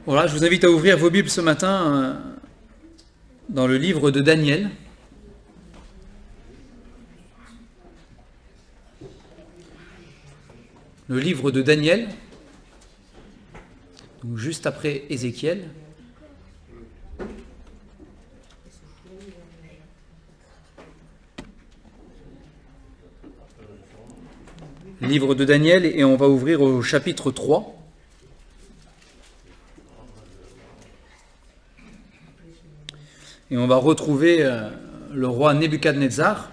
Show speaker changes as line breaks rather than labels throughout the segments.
Voilà, je vous invite à ouvrir vos Bibles ce matin dans le livre de Daniel. Le livre de Daniel, donc juste après Ézéchiel. Livre de Daniel, et on va ouvrir au chapitre 3. Et on va retrouver le roi Nebuchadnezzar.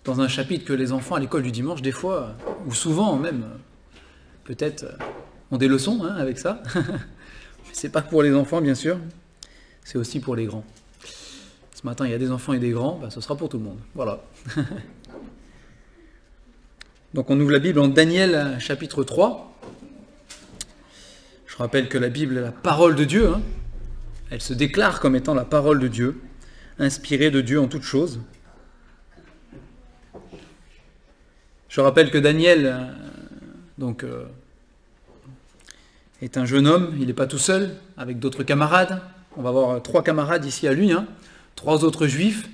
Dans un chapitre que les enfants à l'école du dimanche, des fois, ou souvent même, peut-être, ont des leçons avec ça. C'est pas que pour les enfants, bien sûr, c'est aussi pour les grands. Ce matin, il y a des enfants et des grands, ce sera pour tout le monde. Voilà. Donc on ouvre la Bible en Daniel chapitre 3. Je rappelle que la Bible est la parole de Dieu. Elle se déclare comme étant la parole de Dieu, inspirée de Dieu en toutes choses. Je rappelle que Daniel est un jeune homme, il n'est pas tout seul, avec d'autres camarades. On va avoir 3 camarades ici à lui, 3 autres juifs.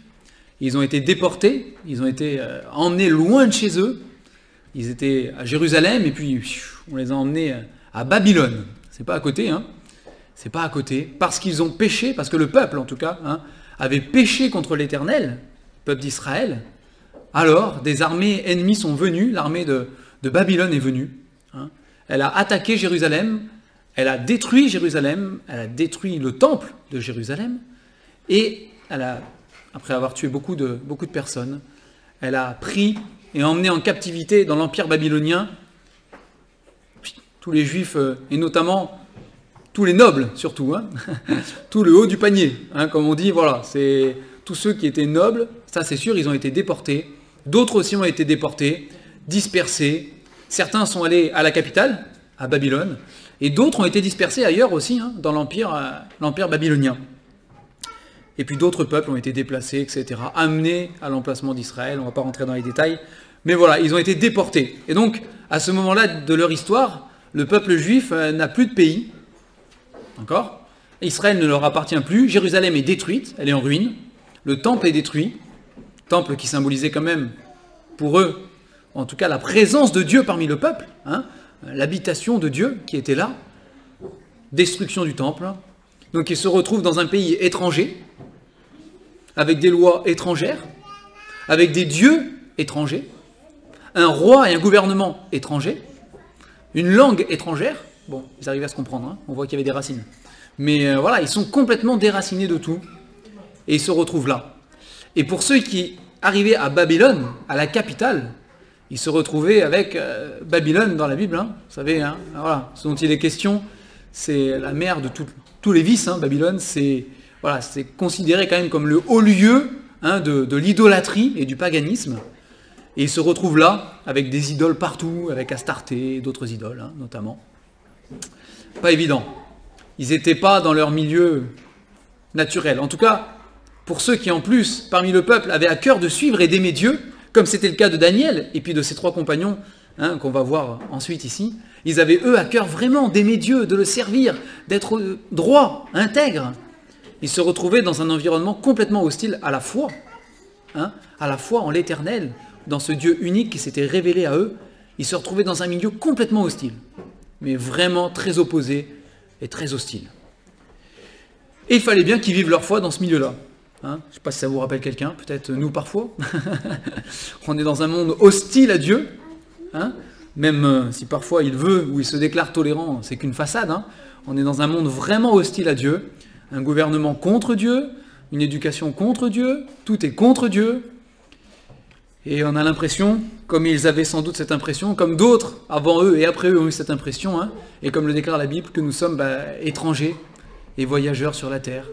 Ils ont été déportés, ils ont été emmenés loin de chez eux. Ils étaient à Jérusalem et puis on les a emmenés à Babylone. C'est pas à côté, C'est pas à côté. Parce qu'ils ont péché, parce que le peuple en tout cas, avait péché contre l'Éternel, le peuple d'Israël. Alors des armées ennemies sont venues, l'armée de Babylone est venue. Elle a attaqué Jérusalem, elle a détruit Jérusalem, elle a détruit le temple de Jérusalem et elle a, après avoir tué beaucoup de personnes, elle a pris et emmené en captivité dans l'empire babylonien tous les juifs, et notamment tous les nobles surtout, tout le haut du panier, comme on dit, voilà, c'est tous ceux qui étaient nobles, ça c'est sûr, ils ont été déportés, d'autres aussi ont été déportés, dispersés, certains sont allés à la capitale, à Babylone, et d'autres ont été dispersés ailleurs aussi, dans l'empire babylonien. Et puis d'autres peuples ont été déplacés, etc., amenés à l'emplacement d'Israël, on ne va pas rentrer dans les détails, mais voilà, ils ont été déportés. Et donc, à ce moment-là de leur histoire, le peuple juif n'a plus de pays, d'accord ? Israël ne leur appartient plus, Jérusalem est détruite, elle est en ruine, le temple est détruit, temple qui symbolisait quand même, pour eux, en tout cas la présence de Dieu parmi le peuple, l'habitation de Dieu qui était là, destruction du temple, donc ils se retrouvent dans un pays étranger, avec des lois étrangères, avec des dieux étrangers, un roi et un gouvernement étrangers, une langue étrangère. Bon, ils arrivaient à se comprendre, on voit qu'il y avait des racines. Mais voilà, ils sont complètement déracinés de tout, et ils se retrouvent là. Et pour ceux qui arrivaient à Babylone, à la capitale, ils se retrouvaient avec Babylone dans la Bible, vous savez, voilà, ce dont il est question, c'est la mère de tous les vices, Babylone, c'est considéré quand même comme le haut lieu de l'idolâtrie et du paganisme. Et ils se retrouvent là, avec des idoles partout, avec Astarté et d'autres idoles, notamment. Pas évident. Ils n'étaient pas dans leur milieu naturel. En tout cas, pour ceux qui en plus, parmi le peuple, avaient à cœur de suivre et d'aimer Dieu, comme c'était le cas de Daniel, et puis de ses 3 compagnons, qu'on va voir ensuite ici, ils avaient eux à cœur vraiment d'aimer Dieu, de le servir, d'être droit, intègre. Ils se retrouvaient dans un environnement complètement hostile à la foi en l'Éternel, dans ce Dieu unique qui s'était révélé à eux. Ils se retrouvaient dans un milieu complètement hostile, mais vraiment très opposé et très hostile. Et il fallait bien qu'ils vivent leur foi dans ce milieu-là. Je ne sais pas si ça vous rappelle quelqu'un, peut-être nous parfois. On est dans un monde hostile à Dieu, même si parfois il veut ou il se déclare tolérant, c'est qu'une façade. On est dans un monde vraiment hostile à Dieu, un gouvernement contre Dieu, une éducation contre Dieu, tout est contre Dieu. Et on a l'impression, comme ils avaient sans doute cette impression, comme d'autres avant eux et après eux ont eu cette impression, et comme le déclare la Bible, que nous sommes étrangers et voyageurs sur la terre.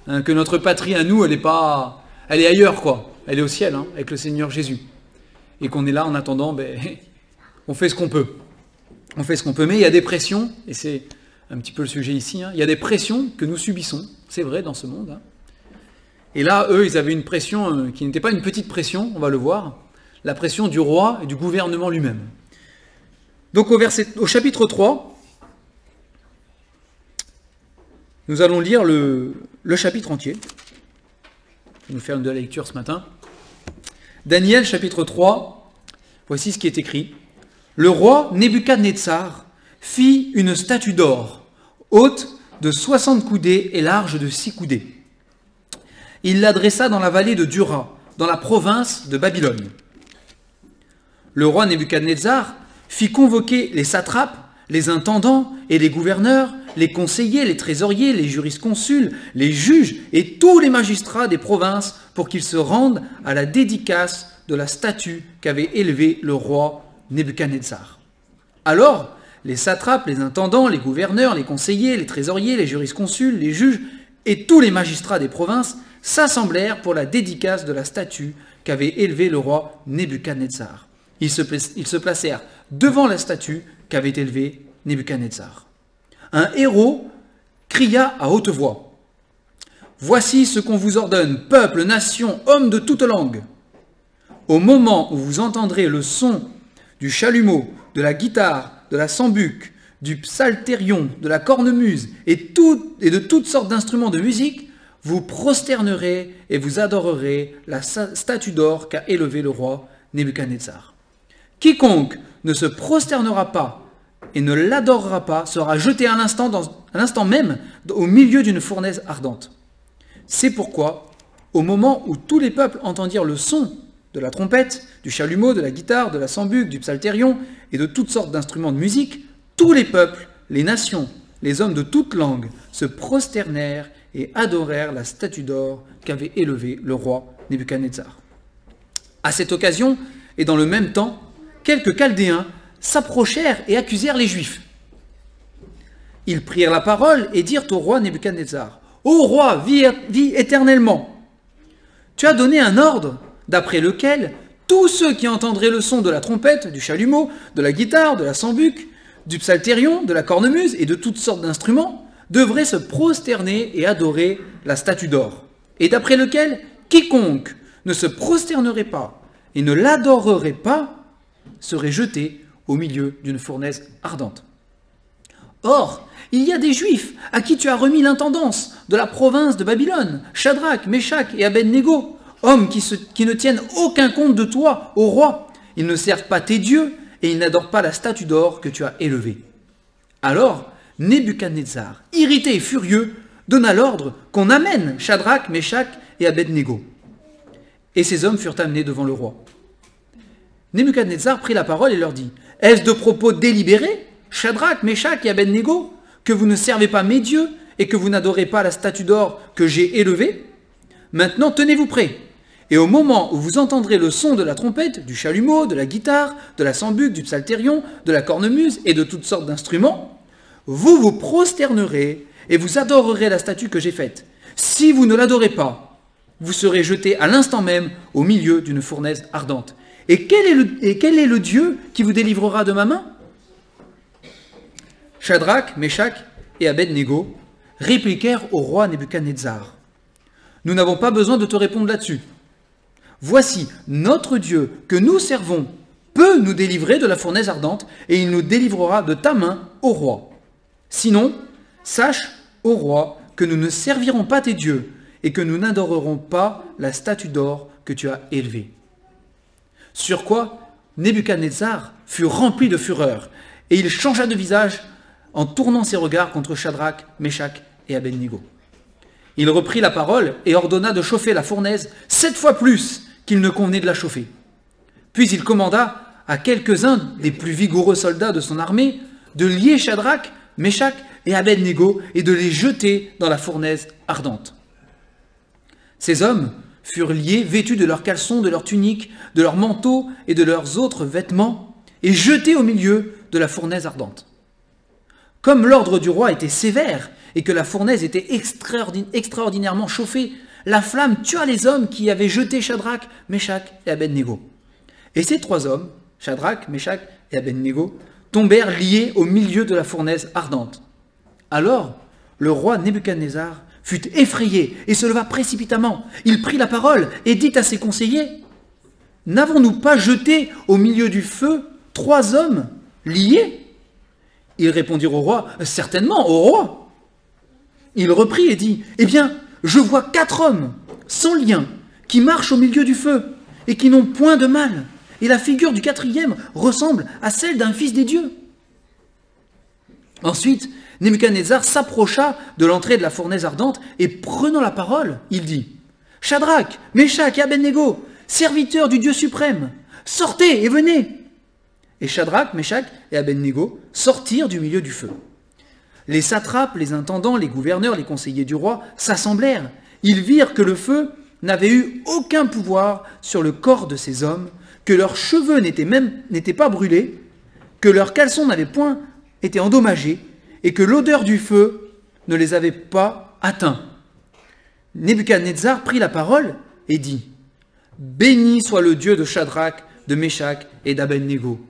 Que notre patrie à nous, elle est ailleurs, quoi. Elle est au ciel, avec le Seigneur Jésus. Et qu'on est là en attendant, on fait ce qu'on peut. On fait ce qu'on peut, mais il y a des pressions, et c'est un petit peu le sujet ici, il y a des pressions que nous subissons, c'est vrai, dans ce monde. Et là, eux, ils avaient une pression qui n'était pas une petite pression, on va le voir, la pression du roi et du gouvernement lui-même. Donc au chapitre 3, nous allons lire le chapitre entier. Je vais nous faire une de la lecture ce matin. Daniel, chapitre 3, voici ce qui est écrit. Le roi Nebuchadnezzar fit une statue d'or, haute de 60 coudées et large de 6 coudées. Il l'adressa dans la vallée de Dura, dans la province de Babylone. Le roi Nebuchadnezzar fit convoquer les satrapes, les intendants et les gouverneurs, les conseillers, les trésoriers, les jurisconsuls, les juges et tous les magistrats des provinces pour qu'ils se rendent à la dédicace de la statue qu'avait élevée le roi Nebuchadnezzar. Alors, les satrapes, les intendants, les gouverneurs, les conseillers, les trésoriers, les jurisconsuls, les juges et tous les magistrats des provinces s'assemblèrent pour la dédicace de la statue qu'avait élevée le roi Nebuchadnezzar. Ils se placèrent devant la statue qu'avait élevée Nebuchadnezzar. Un héros cria à haute voix. « Voici ce qu'on vous ordonne, peuple, nation, hommes de toute langue. Au moment où vous entendrez le son du chalumeau, de la guitare, de la sambuc, du psalterion, de la cornemuse et de toutes sortes d'instruments de musique, vous prosternerez et vous adorerez la statue d'or qu'a élevée le roi Nebuchadnezzar. Quiconque ne se prosternera pas et ne l'adorera pas sera jeté à l'instant même au milieu d'une fournaise ardente. C'est pourquoi, au moment où tous les peuples entendirent le son de la trompette, du chalumeau, de la guitare, de la sambuc, du psalterion et de toutes sortes d'instruments de musique, tous les peuples, les nations, les hommes de toute langue se prosternèrent et adorèrent la statue d'or qu'avait élevée le roi Nebuchadnezzar. À cette occasion, et dans le même temps, quelques Chaldéens s'approchèrent et accusèrent les Juifs. Ils prirent la parole et dirent au roi Nebuchadnezzar, « Ô roi, vis éternellement. Tu as donné un ordre d'après lequel tous ceux qui entendraient le son de la trompette, du chalumeau, de la guitare, de la sambuc, du psalterion, de la cornemuse et de toutes sortes d'instruments devraient se prosterner et adorer la statue d'or, et d'après lequel quiconque ne se prosternerait pas et ne l'adorerait pas serait jeté au milieu d'une fournaise ardente. Or, il y a des Juifs à qui tu as remis l'intendance de la province de Babylone, Shadrach, Meshach et Abednego, hommes qui ne tiennent aucun compte de toi, ô roi. Ils ne servent pas tes dieux et ils n'adorent pas la statue d'or que tu as élevée. » Alors, Nebuchadnezzar, irrité et furieux, donna l'ordre qu'on amène Shadrach, Meshach et Abednego. Et ces hommes furent amenés devant le roi. Nebuchadnezzar prit la parole et leur dit, « Est-ce de propos délibérés, Shadrach, Meshach et Abednego, que vous ne servez pas mes dieux et que vous n'adorez pas la statue d'or que j'ai élevée? Maintenant, tenez-vous prêts. Et au moment où vous entendrez le son de la trompette, du chalumeau, de la guitare, de la sambuc, du psalterion, de la cornemuse et de toutes sortes d'instruments, vous vous prosternerez et vous adorerez la statue que j'ai faite. Si vous ne l'adorez pas, vous serez jeté à l'instant même au milieu d'une fournaise ardente. Et quel est le Dieu qui vous délivrera de ma main? » Shadrach, Meshach et Abednego répliquèrent au roi Nebuchadnezzar. « Nous n'avons pas besoin de te répondre là-dessus. Voici, notre Dieu que nous servons peut nous délivrer de la fournaise ardente et il nous délivrera de ta main, ô roi. Sinon, sache, ô roi, que nous ne servirons pas tes dieux et que nous n'adorerons pas la statue d'or que tu as élevée. » Sur quoi Nebuchadnezzar fut rempli de fureur et il changea de visage en tournant ses regards contre Shadrach, Meshach et Abednego. Il reprit la parole et ordonna de chauffer la fournaise 7 fois plus qu'il ne convenait de la chauffer. Puis il commanda à quelques-uns des plus vigoureux soldats de son armée de lier Shadrach, Meshach et Abednego et de les jeter dans la fournaise ardente. Ces hommes furent liés, vêtus de leurs caleçons, de leurs tuniques, de leurs manteaux et de leurs autres vêtements, et jetés au milieu de la fournaise ardente. Comme l'ordre du roi était sévère et que la fournaise était extraordinairement chauffée, la flamme tua les hommes qui avaient jeté Shadrach, Meshach et Abednego. Et ces 3 hommes, Shadrach, Meshach et Abednego, tombèrent liés au milieu de la fournaise ardente. Alors, le roi Nebuchadnezzar fut effrayé et se leva précipitamment. Il prit la parole et dit à ses conseillers, « N'avons-nous pas jeté au milieu du feu 3 hommes liés ?» Ils répondirent au roi, « Certainement, au roi. » Il reprit et dit, « Eh bien, je vois 4 hommes sans lien qui marchent au milieu du feu et qui n'ont point de mal. Et la figure du 4e ressemble à celle d'un fils des dieux. » Ensuite, Nebuchadnezzar s'approcha de l'entrée de la fournaise ardente et prenant la parole, il dit, « Shadrach, Meshach et Abednego, serviteurs du Dieu suprême, sortez et venez !» Et Shadrach, Meshach et Abednego sortirent du milieu du feu. Les satrapes, les intendants, les gouverneurs, les conseillers du roi s'assemblèrent. Ils virent que le feu n'avait eu aucun pouvoir sur le corps de ces hommes, que leurs cheveux n'étaient pas brûlés, que leurs caleçons n'avaient point été endommagés, et que l'odeur du feu ne les avait pas atteints. Nebuchadnezzar prit la parole et dit, « Béni soit le Dieu de Shadrach, de Meshach et d'Abednego,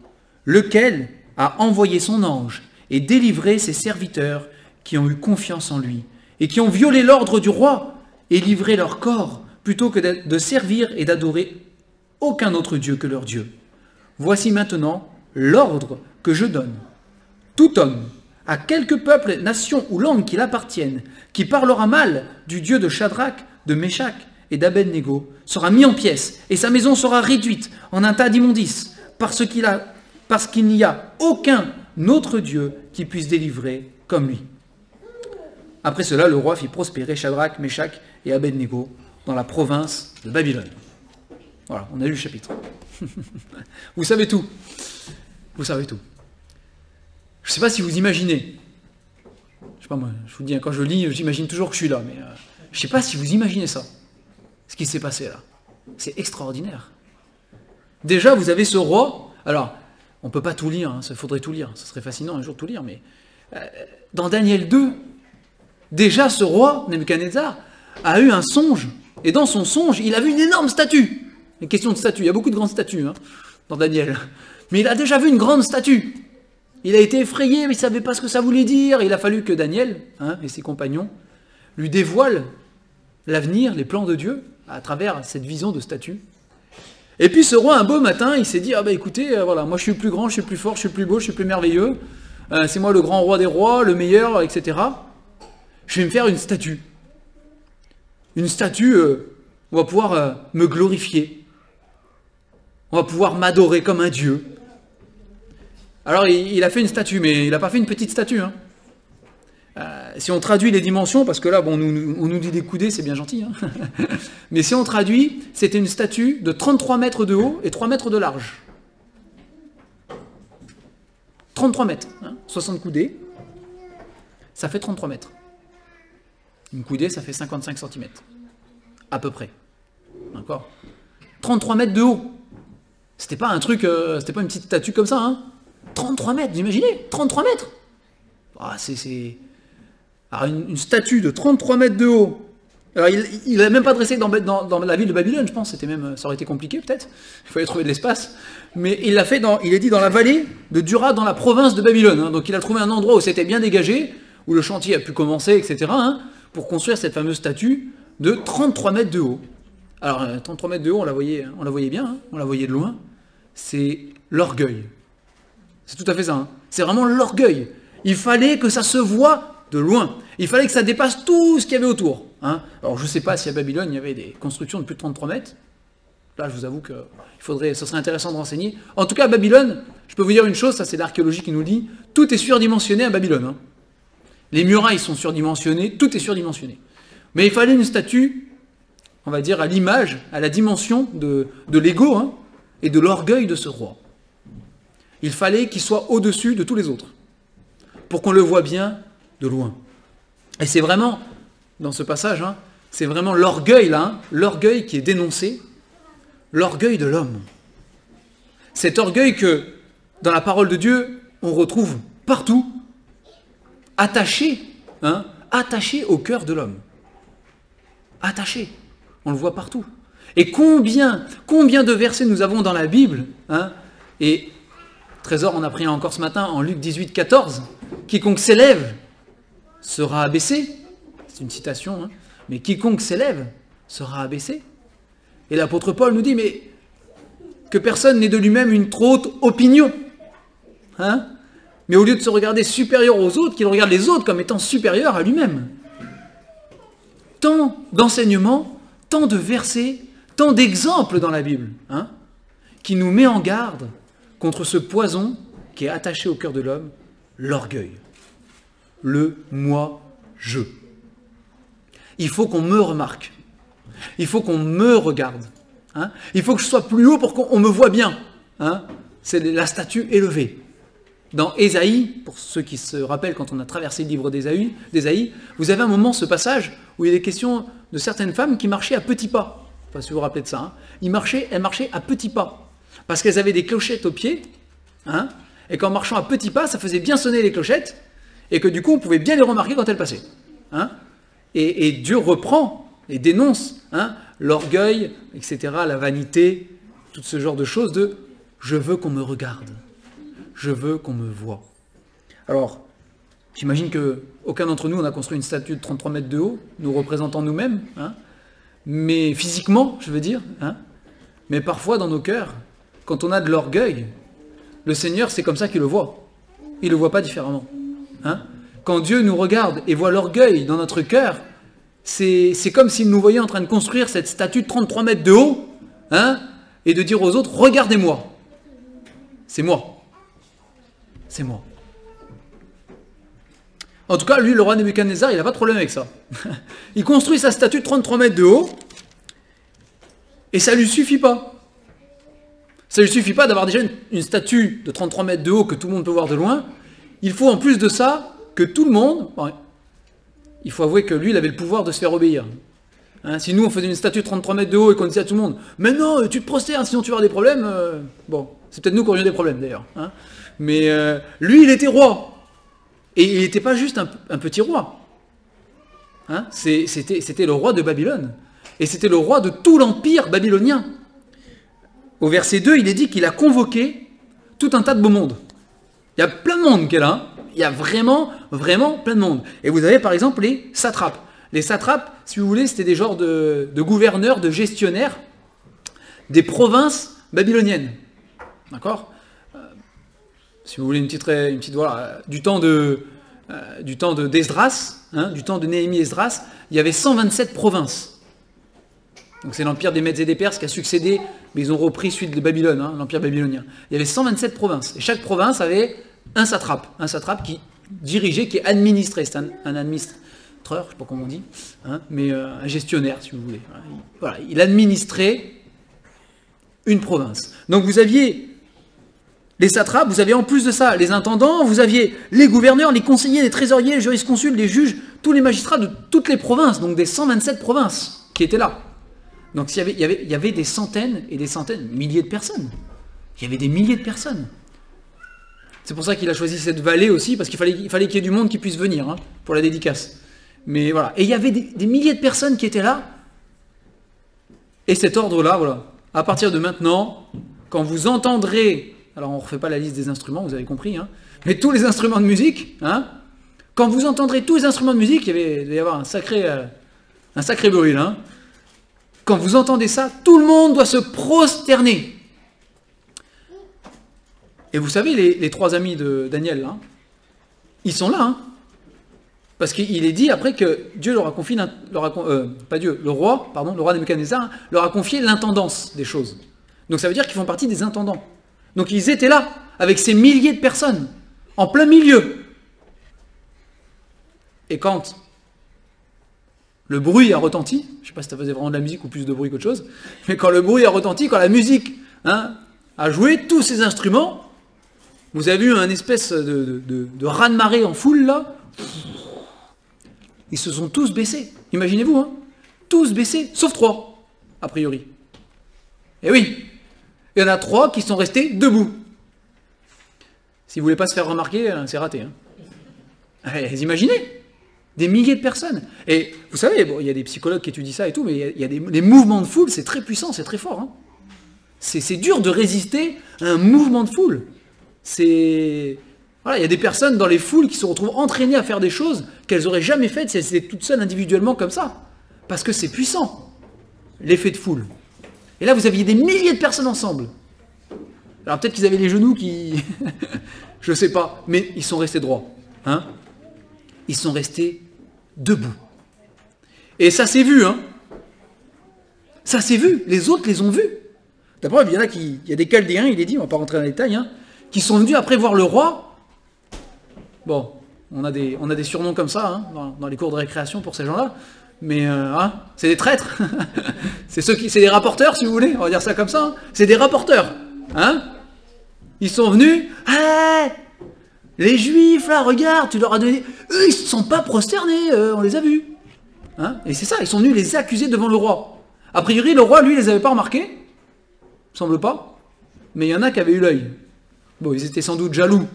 lequel a envoyé son ange et délivré ses serviteurs qui ont eu confiance en lui, et qui ont violé l'ordre du roi et livré leur corps, plutôt que de servir et d'adorer aucun autre Dieu que leur Dieu. Voici maintenant l'ordre que je donne. Tout homme, à quelque peuple, nation ou langue qu'il appartienne, qui parlera mal du Dieu de Shadrach, de Meshach et d'Abednego, sera mis en pièces, et sa maison sera réduite en un tas d'immondices, parce qu'il n'y a aucun autre Dieu qui puisse délivrer comme lui. » Après cela, le roi fit prospérer Shadrach, Meshach et Abednego dans la province de Babylone. Voilà, on a lu le chapitre. Vous savez tout. Vous savez tout. Je ne sais pas si vous imaginez. Je sais pas moi, je vous dis, quand je lis, j'imagine toujours que je suis là, mais je ne sais pas si vous imaginez ça. Ce qui s'est passé là. C'est extraordinaire. Déjà, vous avez ce roi. Alors, on ne peut pas tout lire, il faudrait tout lire. Ce serait fascinant un jour de tout lire, mais dans Daniel 2, déjà ce roi, Nebuchadnezzar, a eu un songe. Et dans son songe, il a vu une énorme statue. Une question de statue, il y a beaucoup de grandes statues dans Daniel. Mais il a déjà vu une grande statue. Il a été effrayé, mais il ne savait pas ce que ça voulait dire. Il a fallu que Daniel et ses compagnons lui dévoilent l'avenir, les plans de Dieu, à travers cette vision de statue. Et puis ce roi, un beau matin, il s'est dit, ah ben écoutez, voilà, moi je suis le plus grand, je suis le plus fort, je suis le plus beau, je suis le plus merveilleux, c'est moi le grand roi des rois, le meilleur, etc. Je vais me faire une statue. Une statue, on va pouvoir me glorifier. On va pouvoir m'adorer comme un dieu. Alors il a fait une statue, mais il n'a pas fait une petite statue. Si on traduit les dimensions, parce que là, bon, on nous dit des coudées, c'est bien gentil. Mais si on traduit, c'était une statue de 33 mètres de haut et 3 mètres de large. 33 mètres, 60 coudées, ça fait 33 mètres. Une coudée, ça fait 55 cm. À peu près. D'accord ? 33 mètres de haut. C'était pas un truc, c'était pas une petite statue comme ça, 33 mètres, vous imaginez ? 33 mètres. Ah, Alors une statue de 33 mètres de haut. Alors il n'a même pas dressé dans la ville de Babylone, je pense, ça aurait été compliqué peut-être. Il fallait trouver de l'espace. Mais il l'a fait il est dit dans la vallée de Dura, dans la province de Babylone. Donc il a trouvé un endroit où c'était bien dégagé, où le chantier a pu commencer, etc. Pour construire cette fameuse statue de 33 mètres de haut. Alors 33 mètres de haut, on la voyait bien, on la voyait de loin. C'est l'orgueil. C'est tout à fait ça. C'est vraiment l'orgueil. Il fallait que ça se voie de loin. Il fallait que ça dépasse tout ce qu'il y avait autour. Alors je ne sais pas si à Babylone il y avait des constructions de plus de 33 mètres. Là je vous avoue que ce serait intéressant de renseigner. En tout cas à Babylone, je peux vous dire une chose, ça c'est l'archéologie qui nous le dit, tout est surdimensionné à Babylone. Les murailles sont surdimensionnées, tout est surdimensionné. Mais il fallait une statue, on va dire à l'image, à la dimension de l'ego et de l'orgueil de ce roi. Il fallait qu'il soit au-dessus de tous les autres, pour qu'on le voit bien de loin. Et c'est vraiment, dans ce passage, c'est vraiment l'orgueil là, l'orgueil qui est dénoncé, l'orgueil de l'homme. Cet orgueil que, dans la parole de Dieu, on retrouve partout, attaché, attaché au cœur de l'homme. Attaché, on le voit partout. Et combien de versets nous avons dans la Bible, et Trésor, on a pris encore ce matin en Luc 18, 14, quiconque s'élève sera abaissé, c'est une citation, hein, mais quiconque s'élève sera abaissé. Et l'apôtre Paul nous dit, mais que personne n'ait de lui-même une trop haute opinion. Hein, mais au lieu de se regarder supérieur aux autres, qu'il regarde les autres comme étant supérieurs à lui-même. Tant d'enseignements, tant de versets, tant d'exemples dans la Bible, hein, qui nous met en garde contre ce poison qui est attaché au cœur de l'homme, l'orgueil. Le moi, je. Il faut qu'on me remarque. Il faut qu'on me regarde. Hein. Il faut que je sois plus haut pour qu'on me voit bien. Hein. C'est la statue élevée. Dans Ésaïe, pour ceux qui se rappellent quand on a traversé le livre d'Ésaïe, vous avez un moment, ce passage, où il est question de certaines femmes qui marchaient à petits pas. Je ne sais pas si vous vous rappelez de ça. Hein. Elles marchaient à petits pas. Parce qu'elles avaient des clochettes aux pieds. Hein, et qu'en marchant à petits pas, ça faisait bien sonner les clochettes. Et que du coup, on pouvait bien les remarquer quand elles passaient. Hein. Et Dieu reprend et dénonce, hein, l'orgueil, etc., la vanité, tout ce genre de choses de « je veux qu'on me regarde ». Je veux qu'on me voie. Alors, j'imagine qu'aucun d'entre nous, on a construit une statue de 33 mètres de haut, nous représentant nous-mêmes, hein, mais physiquement, je veux dire. Hein, mais parfois, dans nos cœurs, quand on a de l'orgueil, le Seigneur, c'est comme ça qu'il le voit. Il ne le voit pas différemment. Hein. Quand Dieu nous regarde et voit l'orgueil dans notre cœur, c'est comme s'il nous voyait en train de construire cette statue de 33 mètres de haut, hein, et de dire aux autres, regardez-moi. C'est moi. C'est moi. En tout cas, lui, le roi Nebuchadnezzar, il n'a pas de problème avec ça. Il construit sa statue de 33 mètres de haut, et ça ne lui suffit pas. Ça ne lui suffit pas d'avoir déjà une statue de 33 mètres de haut que tout le monde peut voir de loin. Il faut en plus de ça que tout le monde... Bon, il faut avouer que lui, il avait le pouvoir de se faire obéir. Hein, si nous, on faisait une statue de 33 mètres de haut et qu'on disait à tout le monde « Mais non, tu te prosternes, sinon tu vas avoir des problèmes. Bon, c'est peut-être nous qui aurions des problèmes d'ailleurs. Hein. Mais lui, il était roi. Et il n'était pas juste un petit roi. Hein, c'était le roi de Babylone. Et c'était le roi de tout l'empire babylonien. Au verset 2, il est dit qu'il a convoqué tout un tas de beaux mondes. Il y a plein de monde qui est là. Hein. Il y a vraiment, vraiment plein de monde. Et vous avez par exemple les satrapes. Les satrapes, si vous voulez, c'était des genres de gouverneurs, de gestionnaires des provinces babyloniennes. D'accord ? Si vous voulez une petite voilà, du temps d'Esdras, hein, du temps de Néhémie Esdras, il y avait 127 provinces. Donc c'est l'empire des Mèdes et des Perses qui a succédé, mais ils ont repris celui de Babylone, hein, l'empire babylonien. Il y avait 127 provinces, et chaque province avait un satrape qui dirigeait, qui administrait, c'est un administrateur, je ne sais pas comment on dit, hein, mais un gestionnaire, si vous voulez. Voilà, il administrait une province. Donc vous aviez les satrapes, vous aviez en plus de ça les intendants, vous aviez les gouverneurs, les conseillers, les trésoriers, les jurisconsultes, les juges, tous les magistrats de toutes les provinces, donc des 127 provinces qui étaient là. Donc il y avait des centaines et des centaines, milliers de personnes. Il y avait des milliers de personnes. C'est pour ça qu'il a choisi cette vallée aussi, parce qu'il fallait qu'il y ait du monde qui puisse venir, hein, pour la dédicace. Mais voilà. Et il y avait des milliers de personnes qui étaient là. Et cet ordre-là, voilà. À partir de maintenant, quand vous entendrez... Alors on ne refait pas la liste des instruments, vous avez compris, hein, mais tous les instruments de musique, hein, quand vous entendrez tous les instruments de musique, il va y avoir un sacré bruit là. Hein. Quand vous entendez ça, tout le monde doit se prosterner. Et vous savez, les trois amis de Daniel, hein, ils sont là, hein, parce qu'il est dit après que Dieu leur a confié, le roi Nebuchadnezzar, hein, leur a confié l'intendance des choses. Donc ça veut dire qu'ils font partie des intendants. Donc ils étaient là, avec ces milliers de personnes, en plein milieu. Et quand le bruit a retenti, je ne sais pas si ça faisait vraiment de la musique ou plus de bruit qu'autre chose, mais quand le bruit a retenti, quand la musique, hein, a joué, tous ces instruments, vous avez eu un espèce de raz-de-marée en foule là, ils se sont tous baissés, imaginez-vous, hein, tous baissés, sauf 3, a priori. Et oui, il y en a 3 qui sont restés debout. Si vous ne voulez pas se faire remarquer, c'est raté. Hein. Vous imaginez ? Des milliers de personnes. Et vous savez, bon, il y a des psychologues qui étudient ça et tout, mais il y a des mouvements de foule, c'est très puissant, c'est très fort. Hein. C'est dur de résister à un mouvement de foule. Voilà, il y a des personnes dans les foules qui se retrouvent entraînées à faire des choses qu'elles n'auraient jamais faites si elles étaient toutes seules individuellement comme ça. Parce que c'est puissant, l'effet de foule. Et là, vous aviez des milliers de personnes ensemble. Alors peut-être qu'ils avaient les genoux qui... je sais pas, mais ils sont restés droits. Hein, ils sont restés debout. Et ça s'est vu, hein. Ça s'est vu, les autres les ont vus. D'abord, il y a des Chaldéens, il est dit, on ne va pas rentrer dans les détails, hein, qui sont venus après voir le roi. Bon, on a des surnoms comme ça, hein, dans les cours de récréation pour ces gens-là, mais hein, c'est des traîtres. c'est des rapporteurs, si vous voulez, on va dire ça comme ça. Hein. C'est des rapporteurs. Hein. Ils sont venus, hey, les Juifs, là, regarde, tu leur as donné... Eux, ils ne se sont pas prosternés, on les a vus. Hein. Et c'est ça, ils sont venus les accuser devant le roi. A priori, le roi, lui, les avait pas remarqués. Semble pas. Mais il y en a qui avaient eu l'œil. Bon, ils étaient sans doute jaloux,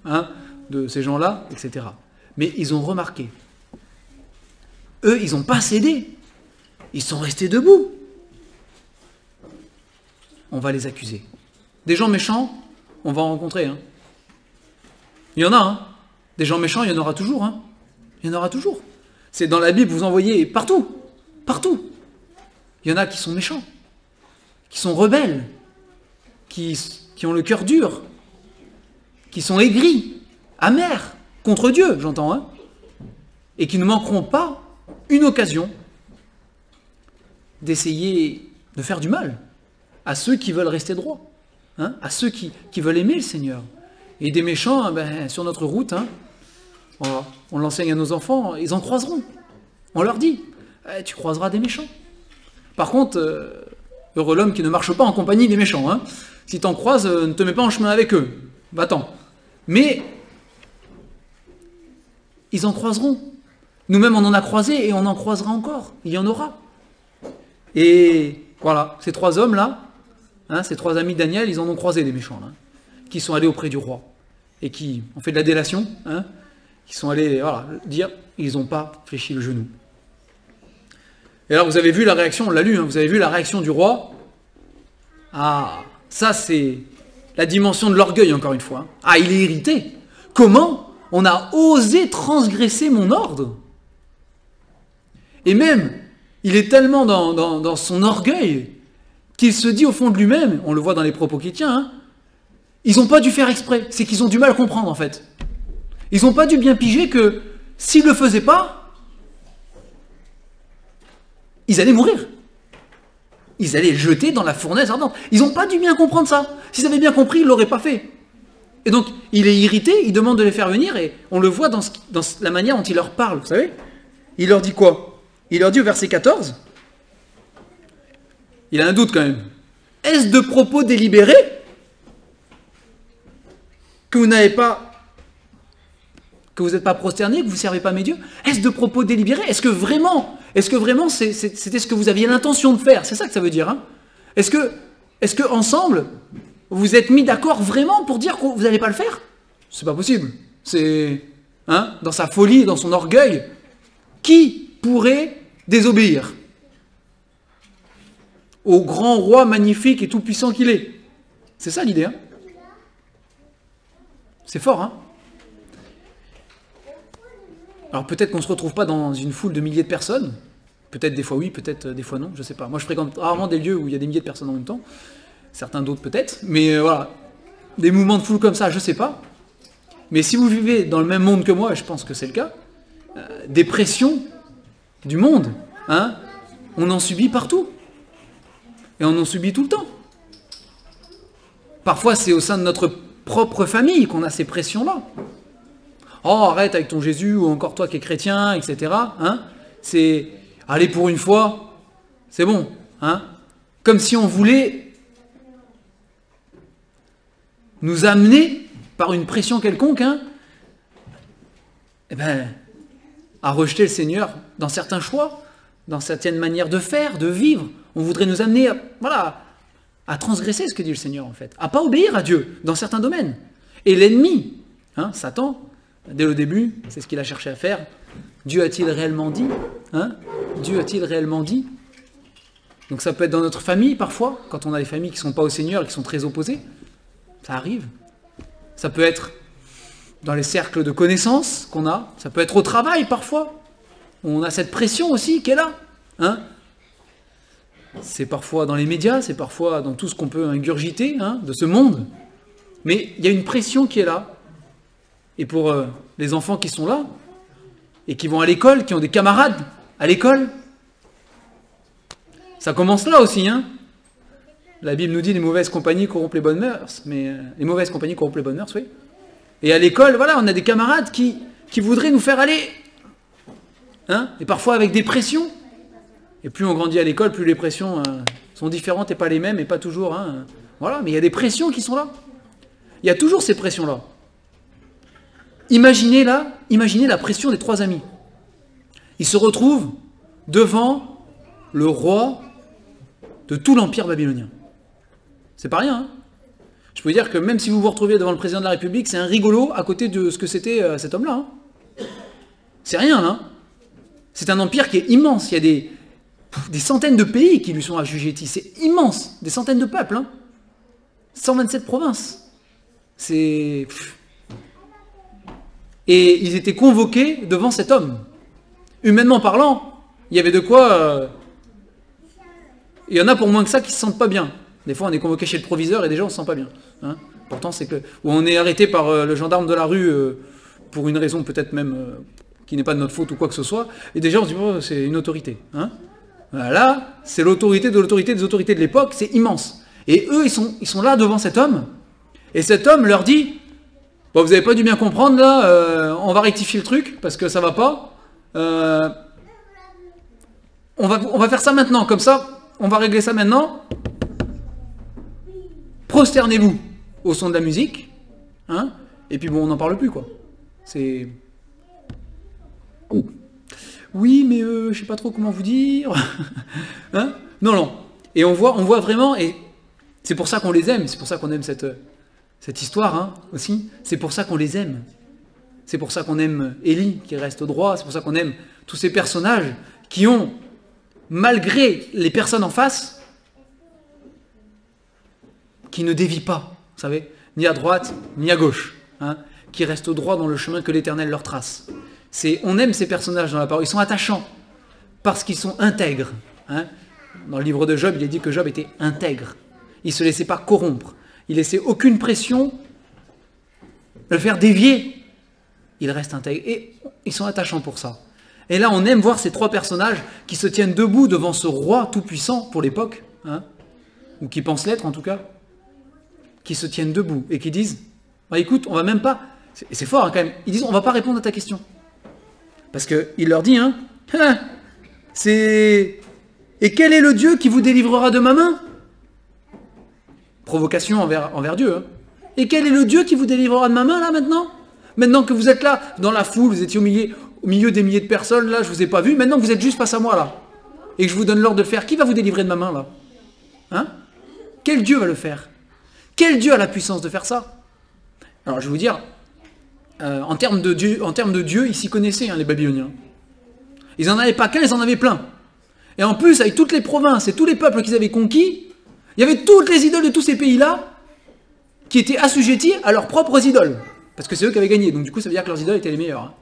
hein, de ces gens-là, etc. Mais ils ont remarqué. Eux, ils n'ont pas cédé. Ils sont restés debout. On va les accuser. Des gens méchants, on va en rencontrer. Hein. Il y en a. Hein. Des gens méchants, il y en aura toujours. Hein. Il y en aura toujours. C'est dans la Bible, vous en voyez partout. Partout. Il y en a qui sont méchants, qui sont rebelles, qui ont le cœur dur, qui sont aigris, amers, contre Dieu, j'entends, hein, et qui ne manqueront pas une occasion d'essayer de faire du mal à ceux qui veulent rester droits, hein, à ceux qui veulent aimer le Seigneur. Et des méchants, ben, sur notre route, hein, on l'enseigne à nos enfants, ils en croiseront. On leur dit, tu croiseras des méchants. Par contre, heureux l'homme qui ne marche pas en compagnie des méchants. Hein. Si t'en croises, ne te mets pas en chemin avec eux. Va-t'en. Mais ils en croiseront. Nous-mêmes, on en a croisé et on en croisera encore. Il y en aura. Et voilà, ces trois hommes-là, hein, ces trois amis de Daniel, ils en ont croisé des méchants, là, qui sont allés auprès du roi et qui ont fait de la délation, hein, qui sont allés dire, ils n'ont pas fléchi le genou. Et alors, vous avez vu la réaction, on l'a lu, hein, vous avez vu la réaction du roi. Ah, ça c'est la dimension de l'orgueil, encore une fois. Ah, il est irrité. Comment on a osé transgresser mon ordre? Et même, il est tellement dans son orgueil qu'il se dit au fond de lui-même, on le voit dans les propos qu'il tient, hein, ils n'ont pas dû faire exprès, c'est qu'ils ont du mal à comprendre en fait. Ils n'ont pas dû bien piger que s'ils ne le faisaient pas, ils allaient mourir. Ils allaient jeter dans la fournaise ardente. Ils n'ont pas dû bien comprendre ça. S'ils avaient bien compris, ils ne l'auraient pas fait. Et donc, il est irrité, il demande de les faire venir, et on le voit dans la manière dont il leur parle, vous savez. Il leur dit quoi? Il leur dit au verset 14, il a un doute quand même. Est-ce de propos délibérés que vous n'avez pas... que vous n'êtes pas prosterné, que vous ne servez pas mes dieux? Est-ce de propos délibérés? Est-ce que vraiment c'était ce que vous aviez l'intention de faire? C'est ça que ça veut dire. Hein. Est-ce que ensemble, vous vous êtes mis d'accord vraiment pour dire que vous n'allez pas le faire? C'est pas possible. C'est dans sa folie, dans son orgueil, qui pourrait désobéir au grand roi magnifique et tout-puissant qu'il est? C'est ça l'idée. Hein. C'est fort, hein. Alors peut-être qu'on ne se retrouve pas dans une foule de milliers de personnes, peut-être des fois oui, peut-être des fois non, je ne sais pas. Moi je fréquente rarement des lieux où il y a des milliers de personnes en même temps, certains d'autres peut-être, mais voilà, des mouvements de foule comme ça, je ne sais pas. Mais si vous vivez dans le même monde que moi, et je pense que c'est le cas, des pressions du monde, hein, on en subit partout. Et on en subit tout le temps. Parfois c'est au sein de notre propre famille qu'on a ces pressions-là. Oh, arrête avec ton Jésus, ou encore toi qui es chrétien, etc. Hein, c'est, allez, pour une fois, c'est bon. Hein, comme si on voulait nous amener, par une pression quelconque, hein, eh ben, à rejeter le Seigneur dans certains choix, dans certaines manières de faire, de vivre. On voudrait nous amener à transgresser ce que dit le Seigneur, en fait. À pas obéir à Dieu, dans certains domaines. Et l'ennemi, hein, Satan... Dès le début, c'est ce qu'il a cherché à faire. Dieu a-t-il réellement dit? Hein? Dieu a-t-il réellement dit? Donc ça peut être dans notre famille parfois, quand on a des familles qui ne sont pas au Seigneur et qui sont très opposées. Ça arrive. Ça peut être dans les cercles de connaissances qu'on a. Ça peut être au travail parfois. On a cette pression aussi qui est là. Hein, c'est parfois dans les médias, c'est parfois dans tout ce qu'on peut ingurgiter de ce monde. Mais il y a une pression qui est là. Et pour les enfants qui sont là, et qui vont à l'école, qui ont des camarades à l'école, ça commence là aussi. La Bible nous dit les mauvaises compagnies corrompent les bonnes mœurs, mais les mauvaises compagnies corrompent les bonnes mœurs, oui. Et à l'école, voilà, on a des camarades qui voudraient nous faire aller. Et parfois avec des pressions. Et plus on grandit à l'école, plus les pressions sont différentes et pas les mêmes, et pas toujours. Voilà, mais il y a des pressions qui sont là. Il y a toujours ces pressions-là. Imaginez la pression des 3 amis. Ils se retrouvent devant le roi de tout l'empire babylonien. C'est pas rien. Je peux vous dire que même si vous vous retrouvez devant le président de la République, c'est un rigolo à côté de ce que c'était cet homme-là. C'est rien, là. C'est un empire qui est immense. Il y a des centaines de pays qui lui sont assujettis. C'est immense. Des centaines de peuples. 127 provinces. C'est... Et ils étaient convoqués devant cet homme. Humainement parlant, il y avait de quoi... Il y en a pour moins que ça qui se sentent pas bien. Des fois, on est convoqué chez le proviseur et déjà, on se sent pas bien. Pourtant, c'est que... Ou on est arrêté par le gendarme de la rue pour une raison peut-être même qui n'est pas de notre faute ou quoi que ce soit. Et déjà, on se dit, oh, c'est une autorité. Là, c'est l'autorité de l'autorité des autorités de l'époque. C'est immense. Et eux, ils sont là devant cet homme. Et cet homme leur dit... Bon, vous n'avez pas dû bien comprendre, là, on va rectifier le truc, parce que ça va pas. On va faire ça maintenant, comme ça, on va régler ça maintenant. Prosternez-vous au son de la musique, et puis bon, on n'en parle plus, quoi. C'est... Oui, mais je sais pas trop comment vous dire. Non. Et on voit vraiment, et c'est pour ça qu'on les aime, c'est pour ça qu'on aime cette histoire aussi, c'est pour ça qu'on les aime. C'est pour ça qu'on aime Élie, qui reste droit, c'est pour ça qu'on aime tous ces personnages qui ont, malgré les personnes en face, qui ne dévient pas, vous savez, ni à droite, ni à gauche, qui restent droit dans le chemin que l'Éternel leur trace. On aime ces personnages dans la parole, ils sont attachants, parce qu'ils sont intègres. Dans le livre de Job, il est dit que Job était intègre. Il ne se laissait pas corrompre. Il ne laissait aucune pression le faire dévier. Il reste intègre. Et ils sont attachants pour ça. Et là, on aime voir ces 3 personnages qui se tiennent debout devant ce roi tout-puissant pour l'époque, ou qui pensent l'être en tout cas, qui se tiennent debout et qui disent, bah, écoute, on va même pas... C'est fort quand même. Ils disent, on va pas répondre à ta question. Parce qu'il leur dit, c'est... Et quel est le Dieu qui vous délivrera de ma main ? Provocation envers Dieu. Et quel est le Dieu qui vous délivrera de ma main, là, maintenant ? Maintenant que vous êtes là, dans la foule, vous étiez au milieu des milliers de personnes, là, je vous ai pas vu, maintenant que vous êtes juste face à moi, là, et que je vous donne l'ordre de le faire, qui va vous délivrer de ma main, là ? Quel Dieu va le faire ? Quel Dieu a la puissance de faire ça ? Alors, je vais vous dire, en termes de Dieu, ils s'y connaissaient, les Babyloniens. Ils n'en avaient pas qu'un, ils en avaient plein. Et en plus, avec toutes les provinces et tous les peuples qu'ils avaient conquis, il y avait toutes les idoles de tous ces pays-là qui étaient assujettis à leurs propres idoles. Parce que c'est eux qui avaient gagné. Donc du coup, ça veut dire que leurs idoles étaient les meilleures.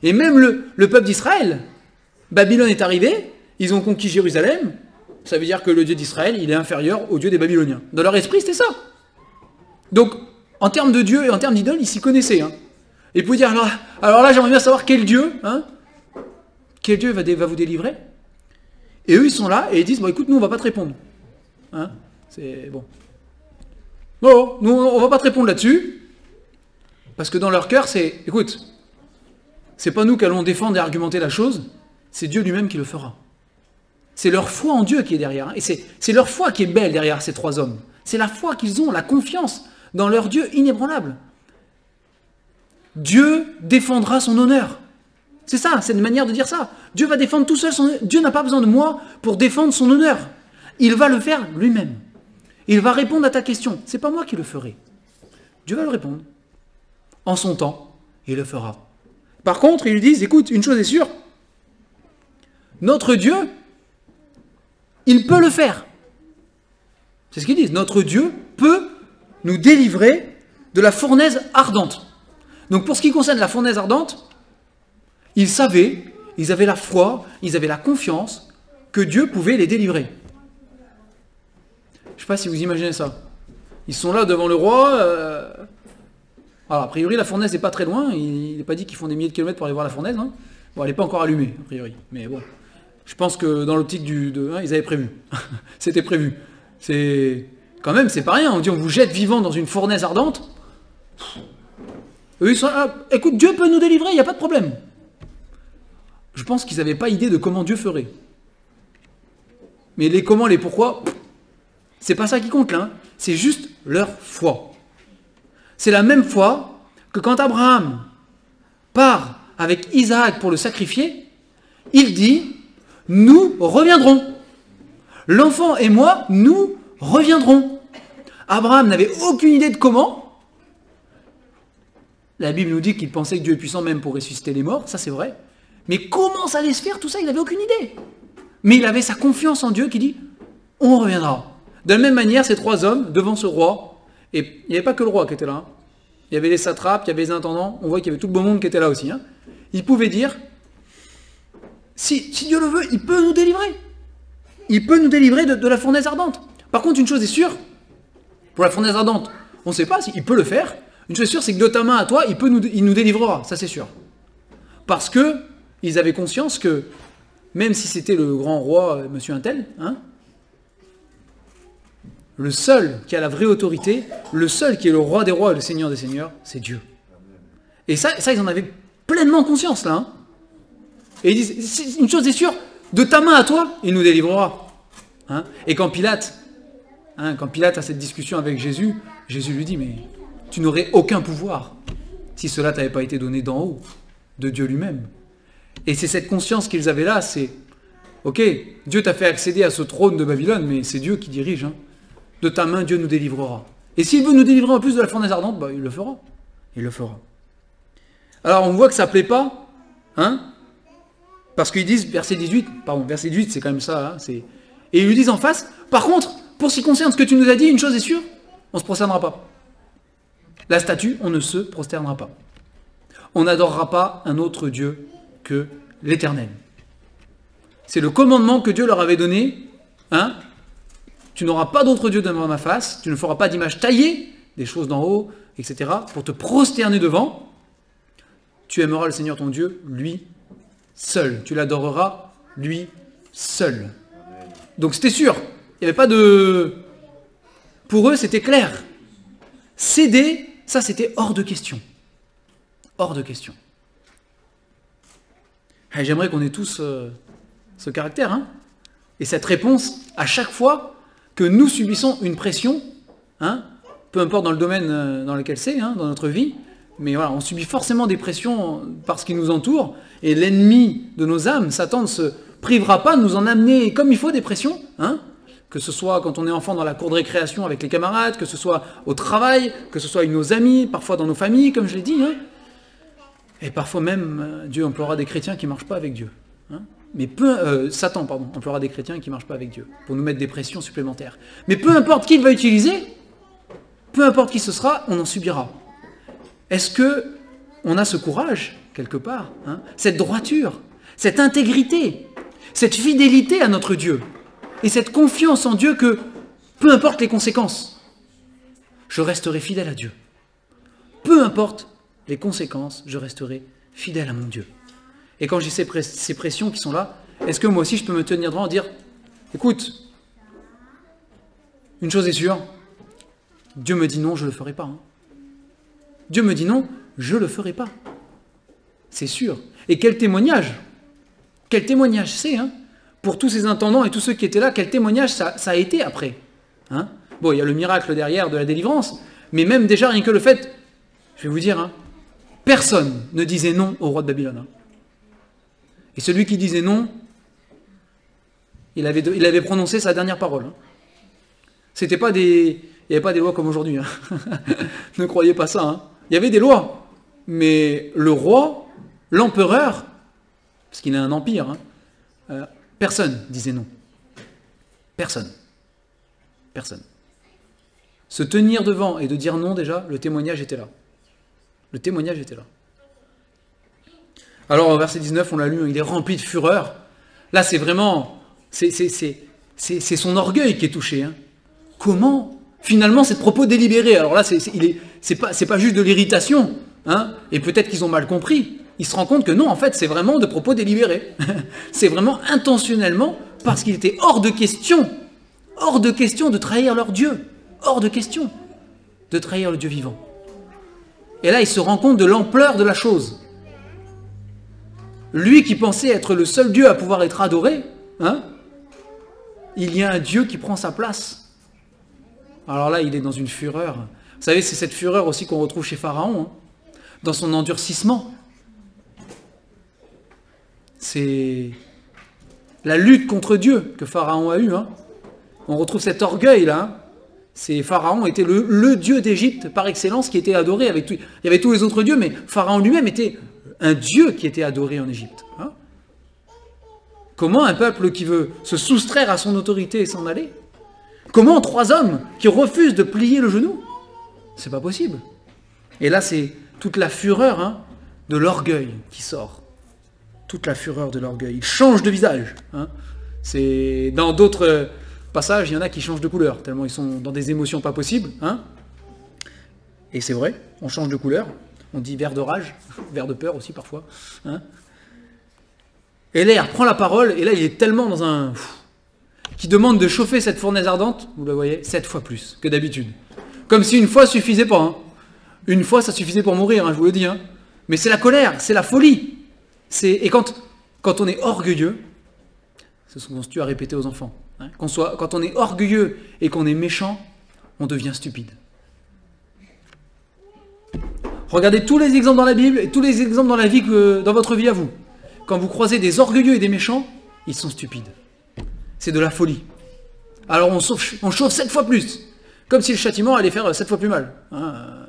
Et même le peuple d'Israël, Babylone est arrivé, ils ont conquis Jérusalem, ça veut dire que le Dieu d'Israël, il est inférieur au Dieu des Babyloniens. Dans leur esprit, c'était ça. Donc, en termes de Dieu et en termes d'idoles, ils s'y connaissaient. Et vous pouvez dire, alors là, j'aimerais bien savoir quel Dieu, quel Dieu va vous délivrer. Et eux, ils sont là et ils disent, bon, écoute, nous, on va pas te répondre. C'est bon. Non, nous, on va pas te répondre là-dessus. Parce que dans leur cœur, c'est, écoute, c'est pas nous qui allons défendre et argumenter la chose, c'est Dieu lui-même qui le fera. C'est leur foi en Dieu qui est derrière. Et c'est leur foi qui est belle derrière ces 3 hommes. C'est la foi qu'ils ont, la confiance dans leur Dieu inébranlable. Dieu défendra son honneur. C'est ça, c'est une manière de dire ça. Dieu va défendre tout seul son honneur. Dieu n'a pas besoin de moi pour défendre son honneur. Il va le faire lui-même. Il va répondre à ta question. C'est pas moi qui le ferai. Dieu va le répondre. En son temps, il le fera. Par contre, ils lui disent, écoute, une chose est sûre, notre Dieu, il peut le faire. C'est ce qu'ils disent. Notre Dieu peut nous délivrer de la fournaise ardente. Donc pour ce qui concerne la fournaise ardente, ils savaient, ils avaient la foi, ils avaient la confiance que Dieu pouvait les délivrer. Je ne sais pas si vous imaginez ça. Ils sont là devant le roi. Alors, a priori, la fournaise n'est pas très loin. Il n'est pas dit qu'ils font des milliers de kilomètres pour aller voir la fournaise. Hein. Bon, elle n'est pas encore allumée, a priori. Mais bon, je pense que dans l'optique ils avaient prévu. C'était prévu. C'est quand même, c'est pas rien. On dit on vous jette vivant dans une fournaise ardente. Eux, ils sont là, écoute, Dieu peut nous délivrer, il n'y a pas de problème. Je pense qu'ils n'avaient pas idée de comment Dieu ferait. Mais les comment, les pourquoi, c'est pas ça qui compte là. Hein. C'est juste leur foi. C'est la même foi que quand Abraham part avec Isaac pour le sacrifier, il dit, nous reviendrons. L'enfant et moi, nous reviendrons. Abraham n'avait aucune idée de comment. La Bible nous dit qu'il pensait que Dieu est puissant même pour ressusciter les morts, ça c'est vrai. Mais comment ça allait se faire, tout ça, il n'avait aucune idée. Mais il avait sa confiance en Dieu qui dit, on reviendra. De la même manière, ces trois hommes, devant ce roi, et il n'y avait pas que le roi qui était là, hein. Il y avait les satrapes, il y avait les intendants, on voit qu'il y avait tout le beau monde qui était là aussi. Hein. Ils pouvaient dire, si Dieu le veut, il peut nous délivrer. Il peut nous délivrer de la fournaise ardente. Par contre, une chose est sûre, pour la fournaise ardente, on ne sait pas s'il peut le faire. Une chose est sûre, c'est que de ta main à toi, il nous délivrera, ça c'est sûr. Parce que ils avaient conscience que, même si c'était le grand roi, monsieur Untel, hein, le seul qui a la vraie autorité, le seul qui est le roi des rois et le seigneur des seigneurs, c'est Dieu. Et ça, ils en avaient pleinement conscience, là. Hein. Et ils disent, une chose est sûre, de ta main à toi, il nous délivrera. Hein. Et quand Pilate a cette discussion avec Jésus, Jésus lui dit, mais tu n'aurais aucun pouvoir si cela t'avait pas été donné d'en haut, de Dieu lui-même. Et c'est cette conscience qu'ils avaient là, c'est, ok, Dieu t'a fait accéder à ce trône de Babylone, mais c'est Dieu qui dirige, hein. De ta main, Dieu nous délivrera. Et s'il veut nous délivrer en plus de la fournaise ardente, bah, il le fera. Il le fera. Alors, on voit que ça ne plaît pas, hein, parce qu'ils disent, verset 18, c'est quand même ça, hein, et ils lui disent en face, par contre, pour ce qui concerne ce que tu nous as dit, une chose est sûre, on ne se prosternera pas. La statue, on ne se prosternera pas. On n'adorera pas un autre Dieu que l'Éternel. C'est le commandement que Dieu leur avait donné, hein. Tu n'auras pas d'autre Dieu devant ma face, tu ne feras pas d'image taillée, des choses d'en haut, etc., pour te prosterner devant. Tu aimeras le Seigneur ton Dieu, lui seul. Tu l'adoreras, lui seul. Donc c'était sûr, il n'y avait pas de... Pour eux, c'était clair. Céder, ça c'était hors de question. Hors de question. Et j'aimerais qu'on ait tous ce caractère, hein, et cette réponse à chaque fois que nous subissons une pression, hein, peu importe dans le domaine dans lequel c'est, hein, dans notre vie, mais voilà, on subit forcément des pressions par ce qui nous entoure, et l'ennemi de nos âmes, Satan, ne se privera pas de nous en amener comme il faut des pressions, hein, que ce soit quand on est enfant dans la cour de récréation avec les camarades, que ce soit au travail, que ce soit avec nos amis, parfois dans nos familles, comme je l'ai dit, hein, et parfois même, Dieu emploiera des chrétiens qui ne marchent pas avec Dieu. Hein. Mais Satan, emploiera des chrétiens qui ne marchent pas avec Dieu, pour nous mettre des pressions supplémentaires. Mais peu importe qui il va utiliser, peu importe qui ce sera, on en subira. Est-ce que on a ce courage, quelque part, hein, cette droiture, cette intégrité, cette fidélité à notre Dieu, et cette confiance en Dieu que, peu importe les conséquences, je resterai fidèle à Dieu. Peu importe les conséquences, je resterai fidèle à mon Dieu. Et quand j'ai ces pressions qui sont là, est-ce que moi aussi je peux me tenir droit et dire, écoute, une chose est sûre, Dieu me dit non, je ne le ferai pas. Hein. Dieu me dit non, je ne le ferai pas. C'est sûr. Et quel témoignage c'est, hein, pour tous ces intendants et tous ceux qui étaient là, quel témoignage ça a été après. Hein. Bon, il y a le miracle derrière de la délivrance, mais même déjà rien que le fait, je vais vous dire, hein, personne ne disait non au roi de Babylone. Hein. Et celui qui disait non, il avait prononcé sa dernière parole. Hein. C'était pas il n'y avait pas des lois comme aujourd'hui. Hein. Ne croyez pas ça. Hein. Il y avait des lois. Mais le roi, l'empereur, parce qu'il a un empire, hein, personne disait non. Personne. Personne. Se tenir devant et de dire non déjà, le témoignage était là. Le témoignage était là. Alors, au verset 19, on l'a lu, il est rempli de fureur. Là, c'est vraiment... C'est son orgueil qui est touché. Hein. Comment? Finalement, c'est de propos délibérés. Alors là, c'est pas juste de l'irritation. Hein, et peut-être qu'ils ont mal compris. Ils se rendent compte que non, en fait, c'est vraiment de propos délibérés. C'est vraiment intentionnellement, parce qu'il était hors de question de trahir leur Dieu. Hors de question de trahir le Dieu vivant. Et là, il se rend compte de l'ampleur de la chose. Lui qui pensait être le seul Dieu à pouvoir être adoré, hein, il y a un Dieu qui prend sa place. Alors là, il est dans une fureur. Vous savez, c'est cette fureur aussi qu'on retrouve chez Pharaon, hein, dans son endurcissement. C'est la lutte contre Dieu que Pharaon a eue. Hein. On retrouve cet orgueil-là. Hein. Pharaon était le dieu d'Égypte par excellence qui était adoré. Il y avait tous les autres dieux, mais Pharaon lui-même était un dieu qui était adoré en Égypte. Hein. Comment un peuple qui veut se soustraire à son autorité et s'en aller? Comment 3 hommes qui refusent de plier le genou? C'est pas possible. Et là, c'est toute la fureur, hein, de l'orgueil qui sort. Toute la fureur de l'orgueil. Il change de visage. Hein. C'est dans d'autres passages, il y en a qui changent de couleur, tellement ils sont dans des émotions pas possibles. Hein. Et c'est vrai, on change de couleur. On dit vert de rage, vert de peur aussi parfois. Hein. Et là, il reprend la parole, et là, il est tellement dans un... qui demande de chauffer cette fournaise ardente, vous la voyez, 7 fois plus que d'habitude. Comme si une fois suffisait pas. Hein. Une fois, ça suffisait pour mourir, hein, je vous le dis. Hein. Mais c'est la colère, c'est la folie. Et quand on est orgueilleux, c'est ce qu'on se tue à répéter aux enfants. Hein, quand on est orgueilleux et qu'on est méchant, on devient stupide. Regardez tous les exemples dans la Bible et tous les exemples dans la vie dans votre vie à vous. Quand vous croisez des orgueilleux et des méchants, ils sont stupides. C'est de la folie. Alors on chauffe 7 fois plus. Comme si le châtiment allait faire 7 fois plus mal. Hein,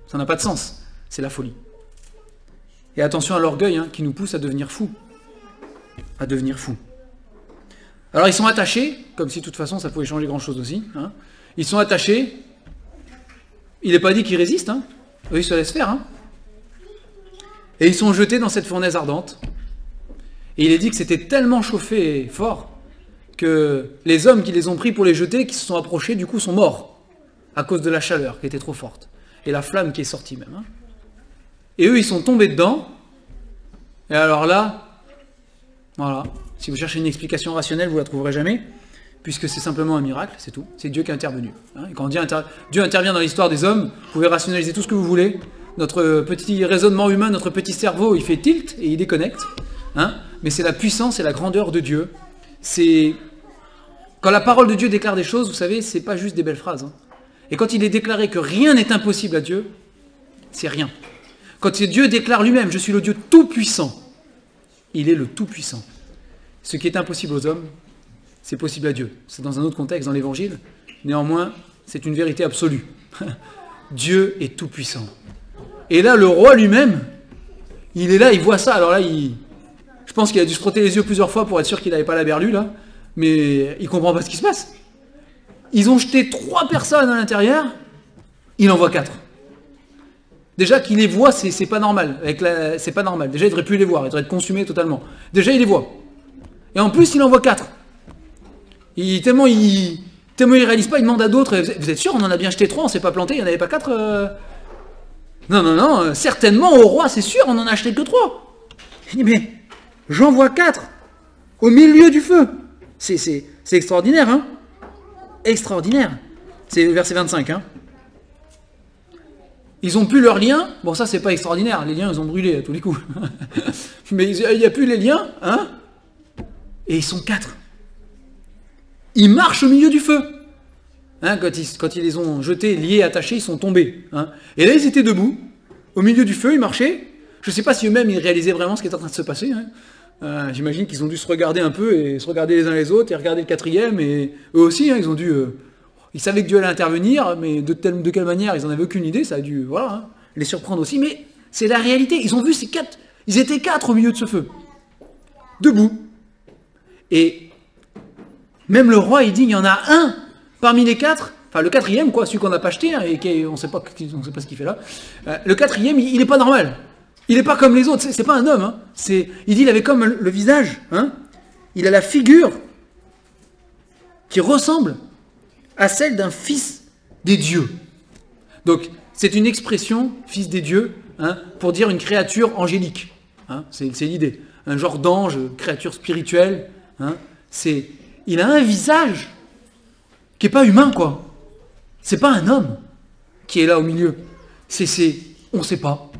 ça n'a pas de sens. C'est la folie. Et attention à l'orgueil, hein, qui nous pousse à devenir fous. À devenir fous. Alors ils sont attachés, comme si de toute façon ça pouvait changer grand-chose aussi. Hein. Ils sont attachés. Il n'est pas dit qu'ils résistent. Hein. Eux, ils se laissent faire. Hein. Et ils sont jetés dans cette fournaise ardente. Et il est dit que c'était tellement chauffé et fort que les hommes qui les ont pris pour les jeter, qui se sont approchés, du coup, sont morts à cause de la chaleur qui était trop forte. Et la flamme qui est sortie même. Hein. Et eux, ils sont tombés dedans. Et alors là, voilà. Si vous cherchez une explication rationnelle, vous ne la trouverez jamais, puisque c'est simplement un miracle, c'est tout. C'est Dieu qui est intervenu. Hein. Et quand Dieu intervient dans l'histoire des hommes, vous pouvez rationaliser tout ce que vous voulez. Notre petit raisonnement humain, notre petit cerveau, il fait tilt et il déconnecte. Hein. Mais c'est la puissance et la grandeur de Dieu. C'est... Quand la parole de Dieu déclare des choses, vous savez, c'est pas juste des belles phrases. Hein. Et quand il est déclaré que rien n'est impossible à Dieu, c'est rien. Quand Dieu déclare lui-même, je suis le Dieu tout-puissant, il est le tout-puissant. Ce qui est impossible aux hommes, c'est possible à Dieu. C'est dans un autre contexte, dans l'Évangile. Néanmoins, c'est une vérité absolue. Dieu est tout-puissant. Et là, le roi lui-même, il est là, il voit ça. Alors là, je pense qu'il a dû se frotter les yeux plusieurs fois pour être sûr qu'il n'avait pas la berlue, là. Mais il ne comprend pas ce qui se passe. Ils ont jeté 3 personnes à l'intérieur, il en voit 4. Déjà qu'il les voit, c'est pas normal. C'est pas normal. Déjà, il devrait plus les voir, il devrait être consumé totalement. Déjà, il les voit. Et en plus, il en voit 4. Tellement il réalise pas, il demande à d'autres, vous êtes sûr, on en a bien jeté 3, on s'est pas planté, il n'y en avait pas 4 Non, certainement, au roi, c'est sûr, on en a acheté que 3. Il dit, mais j'en vois 4 au milieu du feu. C'est extraordinaire, hein. Extraordinaire. C'est le verset 25, hein. Ils ont plus leurs liens. Bon, ça, c'est pas extraordinaire. Les liens, ils ont brûlé à tous les coups. Mais il n'y a plus les liens, hein. Et ils sont 4. Ils marchent au milieu du feu. Hein, quand ils les ont jetés, liés, attachés, ils sont tombés. Hein. Et là, ils étaient debout, au milieu du feu, ils marchaient. Je ne sais pas si eux-mêmes, ils réalisaient vraiment ce qui était en train de se passer. Hein. J'imagine qu'ils ont dû se regarder un peu, et se regarder les uns les autres, et regarder le 4e, et eux aussi, hein, ils ont dû... Ils savaient que Dieu allait intervenir, mais de quelle manière, ils n'en avaient aucune idée, ça a dû hein, les surprendre aussi, mais c'est la réalité. Ils ont vu ces 4, ils étaient 4 au milieu de ce feu, debout. Et même le roi, il dit, il y en a un parmi les 4, enfin le quatrième, quoi, celui qu'on n'a pas acheté, hein, et on ne sait pas ce qu'il fait là, le quatrième, il n'est pas normal. Il n'est pas comme les autres, c'est pas un homme. Hein. Il dit il avait comme le visage, hein, il a la figure qui ressemble à celle d'un fils des dieux. Donc, c'est une expression, fils des dieux, hein, pour dire une créature angélique. Hein, c'est l'idée. Un genre d'ange, créature spirituelle. Hein, il a un visage qui n'est pas humain, quoi. C'est pas un homme qui est là au milieu. On ne sait pas.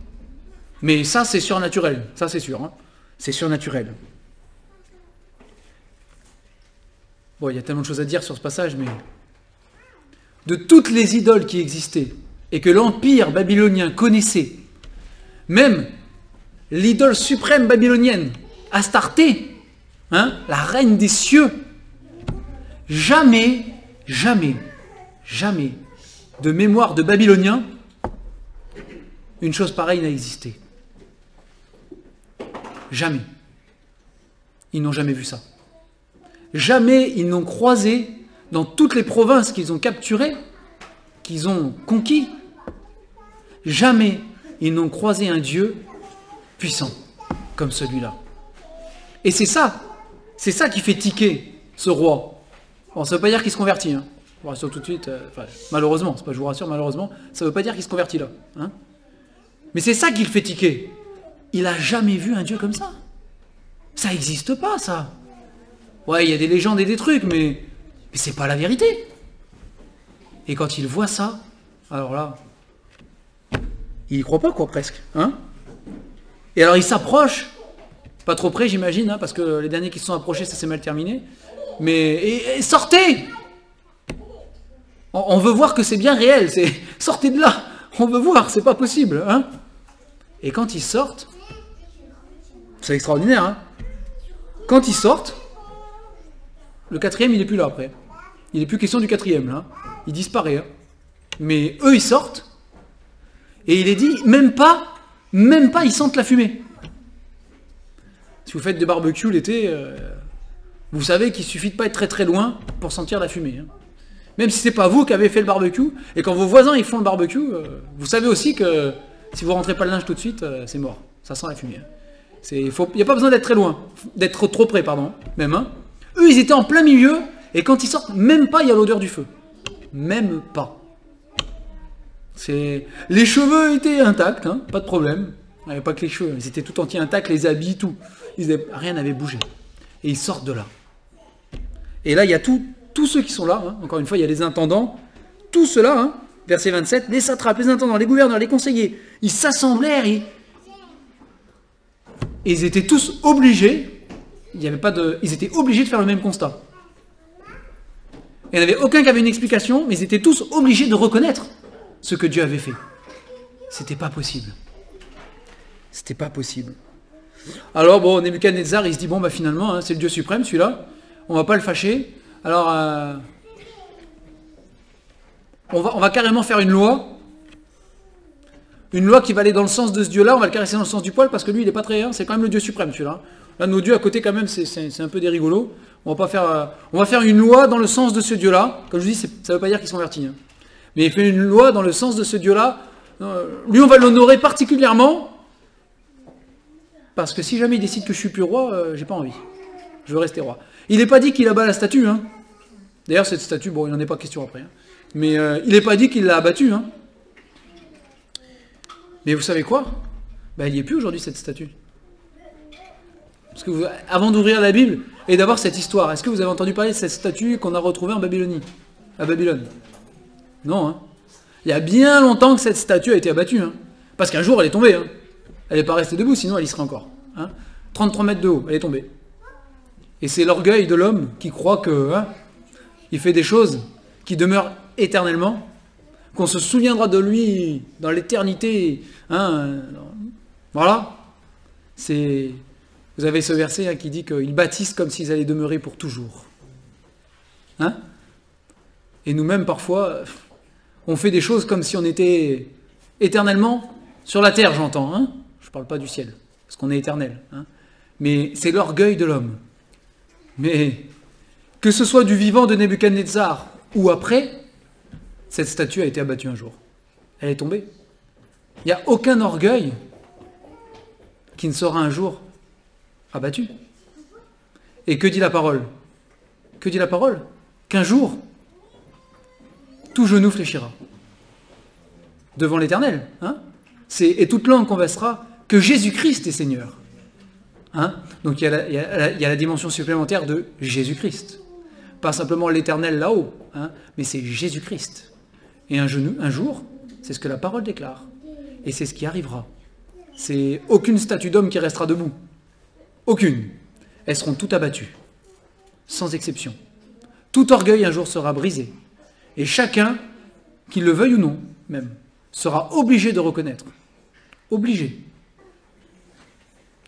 Mais ça, c'est surnaturel. Ça, c'est sûr. Hein. C'est surnaturel. Bon, il y a tellement de choses à dire sur ce passage, mais... De toutes les idoles qui existaient, et que l'empire babylonien connaissait, même l'idole suprême babylonienne, Astarté, hein, la reine des cieux, jamais, jamais, jamais, de mémoire de Babyloniens, une chose pareille n'a existé. Jamais. Ils n'ont jamais vu ça. Jamais ils n'ont croisé dans toutes les provinces qu'ils ont capturées, qu'ils ont conquis. Jamais ils n'ont croisé un Dieu puissant comme celui-là. Et c'est ça qui fait tiquer ce roi. Bon, ça ne veut pas dire qu'il se convertit. Hein. Je vous rassure tout de suite. Malheureusement, c'est pas je vous rassure, malheureusement, ça ne veut pas dire qu'il se convertit là. Hein. Mais c'est ça qui le fait tiquer. Il n'a jamais vu un Dieu comme ça. Ça n'existe pas, ça. Ouais, il y a des légendes et des trucs, mais c'est pas la vérité. Et quand il voit ça, alors là, il y croit pas, quoi, presque. Hein, et alors il s'approche, pas trop près, j'imagine, hein, parce que les derniers qui se sont approchés, ça s'est mal terminé. Mais et sortez! On veut voir que c'est bien réel. Sortez de là. On veut voir, c'est pas possible. Hein, et quand ils sortent, c'est extraordinaire. Hein, quand ils sortent, le quatrième, il n'est plus là après. Il n'est plus question du quatrième, là. Il disparaît. Hein. Mais eux, ils sortent. Et il est dit, même pas, ils sentent la fumée. Si vous faites des barbecues l'été, vous savez qu'il suffit de pas être très très loin pour sentir la fumée. Hein. Même si c'est pas vous qui avez fait le barbecue, et quand vos voisins ils font le barbecue, vous savez aussi que si vous rentrez pas le linge tout de suite, c'est mort. Ça sent la fumée. Hein. Il n'y a pas besoin d'être très loin, d'être trop près, pardon, même. Hein. Eux, ils étaient en plein milieu, et quand ils sortent, même pas, il y a l'odeur du feu. Même pas. Les cheveux étaient intacts, hein, pas de problème. Il n'y avait pas que les cheveux, ils étaient tout entiers intacts, les habits, tout. Rien n'avait bougé. Et ils sortent de là. Et là, il y a tous ceux qui sont là, hein. Encore une fois, il y a les intendants, tous ceux-là, hein, verset 27, les satrapes, les intendants, les gouverneurs, les conseillers, ils s'assemblèrent et ils étaient tous obligés. Ils étaient obligés de faire le même constat. Il n'y en avait aucun qui avait une explication, mais ils étaient tous obligés de reconnaître ce que Dieu avait fait. C'était pas possible. C'était pas possible. Alors bon, Nebuchadnezzar, il se dit, bon, bah finalement, hein, c'est le Dieu suprême, celui-là, on va pas le fâcher. Alors, on va carrément faire une loi qui va aller dans le sens de ce Dieu-là, on va le caresser dans le sens du poil, parce que lui, il est pas très, hein, c'est quand même le Dieu suprême, celui-là. Là, nos dieux à côté, quand même, c'est un peu des rigolos. On va faire une loi dans le sens de ce Dieu-là. Comme je vous dis, ça ne veut pas dire qu'ils sont convertis. Hein. Mais il fait une loi dans le sens de ce Dieu-là. Lui, on va l'honorer particulièrement. Parce que si jamais il décide que je suis plus roi, j'ai pas envie. Je veux rester roi. Il n'est pas dit qu'il abat la statue. Hein. D'ailleurs, cette statue, bon, il n'en est pas question après. Hein. Mais il n'est pas dit qu'il l'a abattue. Hein. Mais vous savez quoi? Ben, il n'y est plus aujourd'hui, cette statue. Parce que avant d'ouvrir la Bible et d'avoir cette histoire, est-ce que vous avez entendu parler de cette statue qu'on a retrouvée en Babylonie? À Babylone? Non, hein. Il y a bien longtemps que cette statue a été abattue. Hein. Parce qu'un jour, elle est tombée. Hein. Elle n'est pas restée debout, sinon elle y serait encore. Hein. 33 mètres de haut, elle est tombée. Et c'est l'orgueil de l'homme qui croit que il fait des choses qui demeurent éternellement, qu'on se souviendra de lui dans l'éternité. Hein. Voilà. Vous avez ce verset hein, qui dit qu'ils bâtissent comme s'ils allaient demeurer pour toujours. Hein? Et nous-mêmes, parfois, on fait des choses comme si on était éternellement sur la terre, j'entends. Hein? Je ne parle pas du ciel, parce qu'on est éternel. Hein? Mais c'est l'orgueil de l'homme. Mais que ce soit du vivant de Nebuchadnezzar ou après, cette statue a été abattue un jour. Elle est tombée. Il n'y a aucun orgueil qui ne sera un jour abattu. Et que dit la parole? Que dit la parole? Qu'un jour, tout genou fléchira devant l'Éternel. Hein? Et toute langue confessera que Jésus-Christ est Seigneur. Hein? Donc il y a la dimension supplémentaire de Jésus-Christ. Pas simplement l'Éternel là-haut, hein, mais c'est Jésus-Christ. Et un jour, c'est ce que la parole déclare. Et c'est ce qui arrivera. C'est aucune statue d'homme qui restera debout. Aucune. Elles seront toutes abattues. Sans exception. Tout orgueil un jour sera brisé. Et chacun, qu'il le veuille ou non, même, sera obligé de reconnaître. Obligé.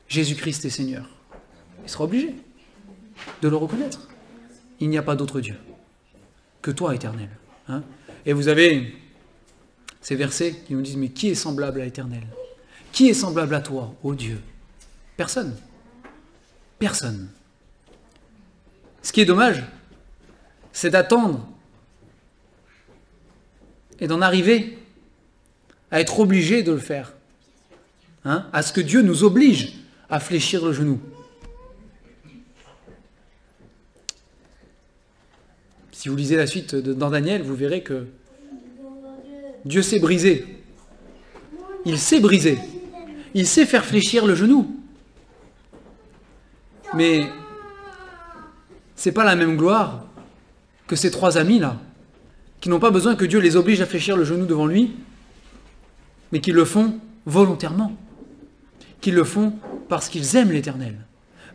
Jésus-Christ est Seigneur. Il sera obligé de le reconnaître. Il n'y a pas d'autre Dieu que toi, Éternel. Hein? Et vous avez ces versets qui nous disent, mais qui est semblable à l'Éternel? Qui est semblable à toi, ô Dieu? Personne. Personne. Ce qui est dommage, c'est d'attendre et d'en arriver à être obligé de le faire. Hein? À ce que Dieu nous oblige à fléchir le genou. Si vous lisez la suite dans Daniel, vous verrez que Dieu s'est brisé. Il s'est brisé. Il sait faire fléchir le genou. Mais c'est pas la même gloire que ces trois amis-là, qui n'ont pas besoin que Dieu les oblige à fléchir le genou devant lui, mais qui le font volontairement. Qui le font parce qu'ils aiment l'Éternel,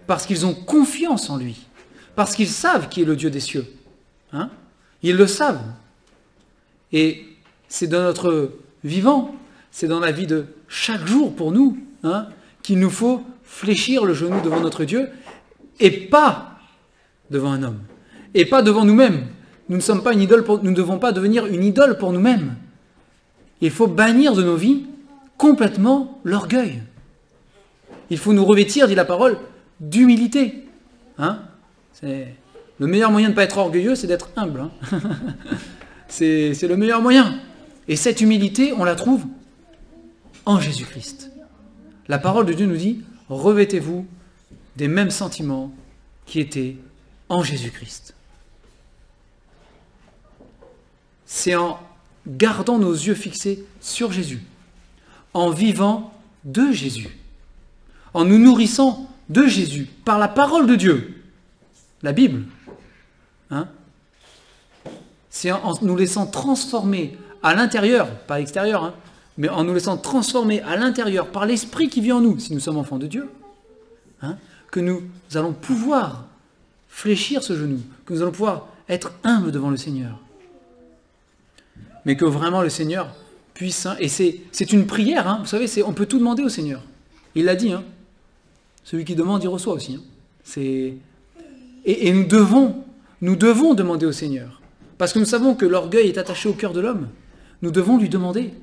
parce qu'ils ont confiance en lui, parce qu'ils savent qui est le Dieu des cieux. Hein? Ils le savent. Et c'est dans notre vivant, c'est dans la vie de chaque jour pour nous, hein, qu'il nous faut fléchir le genou devant notre Dieu, et pas devant un homme, et pas devant nous-mêmes. Nous ne sommes pas une idole nous ne devons pas devenir une idole pour nous-mêmes. Il faut bannir de nos vies complètement l'orgueil. Il faut nous revêtir, dit la parole, d'humilité. Hein? C'est le meilleur moyen de ne pas être orgueilleux, c'est d'être humble. Hein? C'est le meilleur moyen. Et cette humilité, on la trouve en Jésus-Christ. La parole de Dieu nous dit, revêtez-vous des mêmes sentiments qui étaient en Jésus-Christ. C'est en gardant nos yeux fixés sur Jésus, en vivant de Jésus, en nous nourrissant de Jésus, par la parole de Dieu, la Bible. Hein? C'est en nous laissant transformer à l'intérieur, pas à l'extérieur, hein, mais en nous laissant transformer à l'intérieur par l'Esprit qui vit en nous, si nous sommes enfants de Dieu, hein, que nous allons pouvoir fléchir ce genou, que nous allons pouvoir être humbles devant le Seigneur. Mais que vraiment le Seigneur puisse, hein, et c'est une prière, hein, vous savez, on peut tout demander au Seigneur. Il l'a dit, hein, celui qui demande, il reçoit aussi. Hein. Et nous devons demander au Seigneur. Parce que nous savons que l'orgueil est attaché au cœur de l'homme. Nous devons lui demander,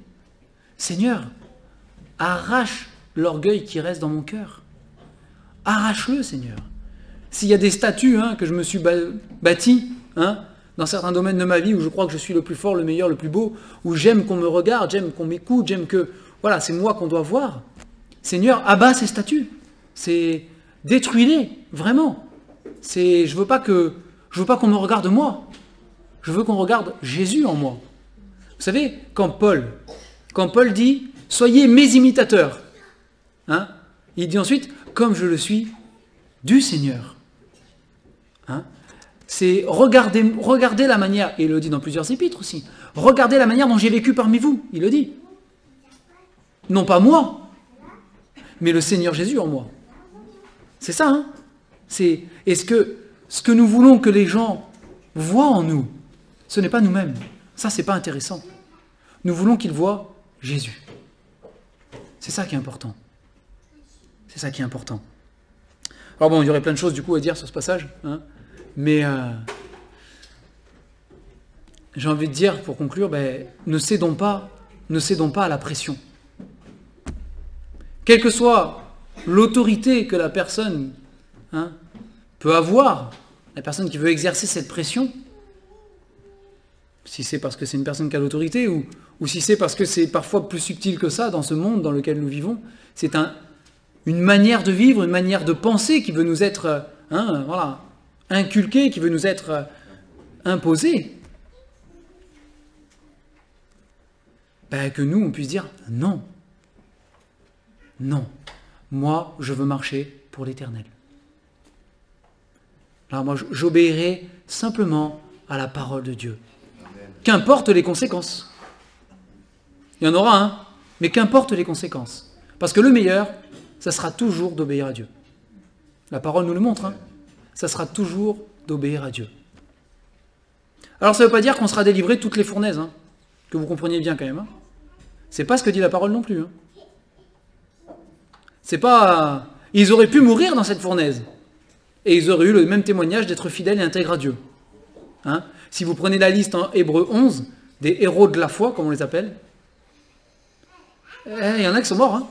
Seigneur, arrache l'orgueil qui reste dans mon cœur. Arrache-le, Seigneur. S'il y a des statuts, hein, que je me suis bâti, hein, dans certains domaines de ma vie où je crois que je suis le plus fort, le meilleur, le plus beau, où j'aime qu'on me regarde, j'aime qu'on m'écoute, j'aime que, voilà, c'est moi qu'on doit voir. Seigneur, abat ces statuts. Détruis-les, vraiment. Je veux pas qu'on me regarde moi. Je veux qu'on regarde Jésus en moi. Vous savez, quand Paul dit « Soyez mes imitateurs hein », il dit ensuite « Comme je le suis du Seigneur hein ». C'est regardez la manière, et il le dit dans plusieurs épîtres aussi, regardez la manière dont j'ai vécu parmi vous, il le dit. Non pas moi, mais le Seigneur Jésus en moi. C'est ça, hein. Ce que nous voulons que les gens voient en nous, ce n'est pas nous-mêmes. Ça, c'est pas intéressant. Nous voulons qu'ils voient Jésus. C'est ça qui est important. C'est ça qui est important. Alors bon, il y aurait plein de choses du coup à dire sur ce passage, hein, mais j'ai envie de dire, pour conclure, ne cédons pas à la pression. Quelle que soit l'autorité que la personne hein, peut avoir, la personne qui veut exercer cette pression, si c'est parce que c'est une personne qui a l'autorité, ou si c'est parce que c'est parfois plus subtil que ça dans ce monde dans lequel nous vivons. C'est une manière de vivre, une manière de penser qui veut nous être voilà, inculquée, qui veut nous être imposée. Ben, que nous, on puisse dire non. Non. Moi, je veux marcher pour l'éternel. Alors moi, j'obéirai simplement à la parole de Dieu. Qu'importe les conséquences. Il y en aura un, mais qu'importe les conséquences. Parce que le meilleur, ça sera toujours d'obéir à Dieu. La parole nous le montre, hein. Ça sera toujours d'obéir à Dieu. Alors ça ne veut pas dire qu'on sera délivré de toutes les fournaises, hein, que vous compreniez bien quand même. Hein. C'est pas ce que dit la parole non plus. Hein. C'est pas... Ils auraient pu mourir dans cette fournaise. Et ils auraient eu le même témoignage d'être fidèles et intègres à Dieu. Hein. Si vous prenez la liste en Hébreux 11, des héros de la foi, comme on les appelle, il y en a qui sont morts, hein,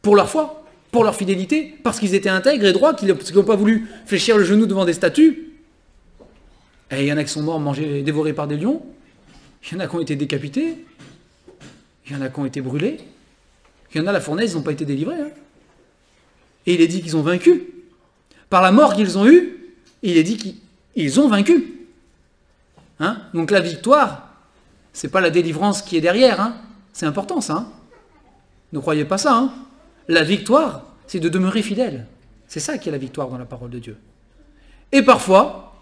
pour leur foi, pour leur fidélité, parce qu'ils étaient intègres et droits, qu'ils n'ont pas voulu fléchir le genou devant des statues. Et il y en a qui sont morts, mangés, dévorés par des lions. Il y en a qui ont été décapités. Il y en a qui ont été brûlés. Il y en a, la fournaise, ils n'ont pas été délivrés. Hein. Et il est dit qu'ils ont vaincu. Par la mort qu'ils ont eue, il est dit qu'ils ont vaincu. Hein? Donc la victoire, c'est pas la délivrance qui est derrière. Hein? C'est important ça. Hein? Ne croyez pas ça. Hein? La victoire, c'est de demeurer fidèle. C'est ça qui est la victoire dans la parole de Dieu. Et parfois,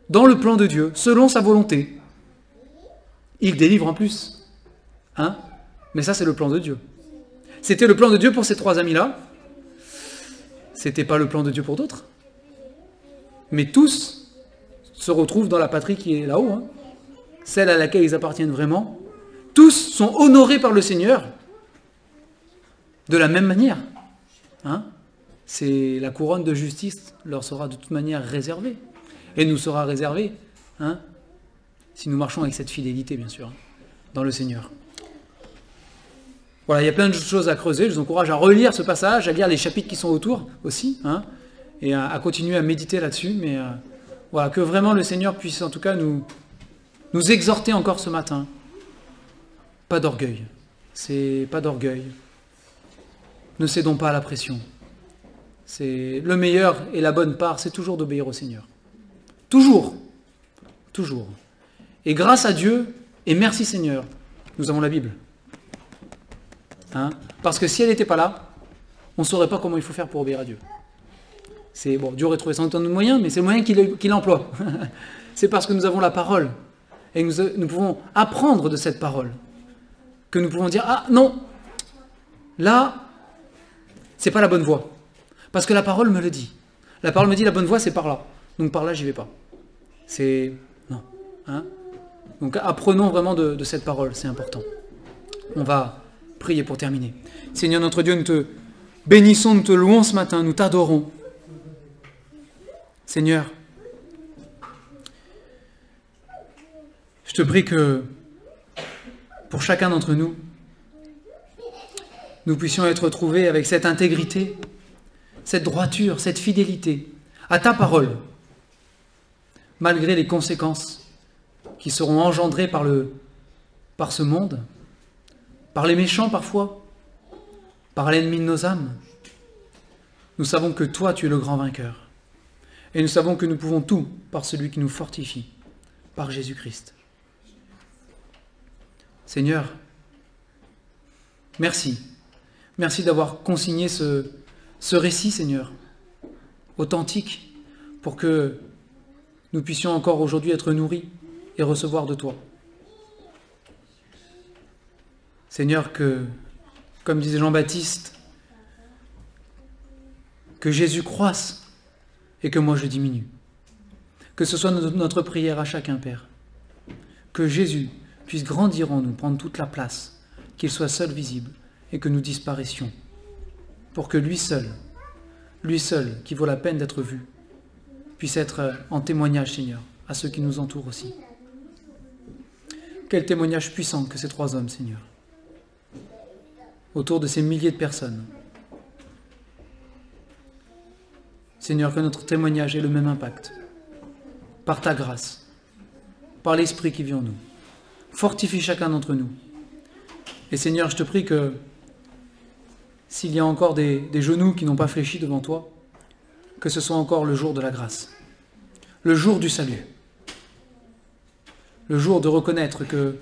dans le plan de Dieu, selon sa volonté, il délivre en plus. Hein? Mais ça, c'est le plan de Dieu. C'était le plan de Dieu pour ces trois amis-là. C'était pas le plan de Dieu pour d'autres. Mais tous se retrouvent dans la patrie qui est là-haut, hein, celle à laquelle ils appartiennent vraiment. Tous sont honorés par le Seigneur de la même manière. Hein. C'est la couronne de justice leur sera de toute manière réservée. Et nous sera réservée, hein, si nous marchons avec cette fidélité, bien sûr, hein, dans le Seigneur. Voilà, il y a plein de choses à creuser. Je vous encourage à relire ce passage, à lire les chapitres qui sont autour aussi, hein, et à continuer à méditer là-dessus. Mais voilà, que vraiment le Seigneur puisse en tout cas nous exhorter encore ce matin. Pas d'orgueil. C'est pas d'orgueil. Ne cédons pas à la pression. C'est le meilleur et la bonne part, c'est toujours d'obéir au Seigneur. Toujours. Toujours. Et grâce à Dieu, et merci Seigneur, nous avons la Bible. Hein? Parce que si elle n'était pas là, on ne saurait pas comment il faut faire pour obéir à Dieu. C'est bon, Dieu aurait trouvé sans doute un moyen, mais c'est le moyen qu'il emploie. C'est parce que nous avons la parole et nous pouvons apprendre de cette parole que nous pouvons dire ah non, là c'est pas la bonne voie, parce que la parole me le dit. La parole me dit la bonne voie c'est par là, donc par là j'y vais pas. C'est non. Hein? Donc apprenons vraiment de cette parole, c'est important. On va prier pour terminer. Seigneur notre Dieu, nous te bénissons, nous te louons ce matin, nous t'adorons. Seigneur, je te prie que pour chacun d'entre nous, nous puissions être trouvés avec cette intégrité, cette droiture, cette fidélité à ta parole, malgré les conséquences qui seront engendrées par ce monde, par les méchants parfois, par l'ennemi de nos âmes. Nous savons que toi, tu es le grand vainqueur. Et nous savons que nous pouvons tout par celui qui nous fortifie, par Jésus-Christ. Seigneur, merci. Merci d'avoir consigné ce récit, Seigneur, authentique, pour que nous puissions encore aujourd'hui être nourris et recevoir de toi. Seigneur, que, comme disait Jean-Baptiste, que Jésus croisse et que moi je diminue. Que ce soit notre prière à chacun, Père. Que Jésus puisse grandir en nous, prendre toute la place, qu'il soit seul visible et que nous disparaissions. Pour que lui seul, qui vaut la peine d'être vu, puisse être en témoignage, Seigneur, à ceux qui nous entourent aussi. Quel témoignage puissant que ces trois hommes, Seigneur, autour de ces milliers de personnes. Seigneur, que notre témoignage ait le même impact, par ta grâce, par l'Esprit qui vit en nous. Fortifie chacun d'entre nous. Et Seigneur, je te prie que s'il y a encore des genoux qui n'ont pas fléchi devant toi, que ce soit encore le jour de la grâce, le jour du salut, le jour de reconnaître que,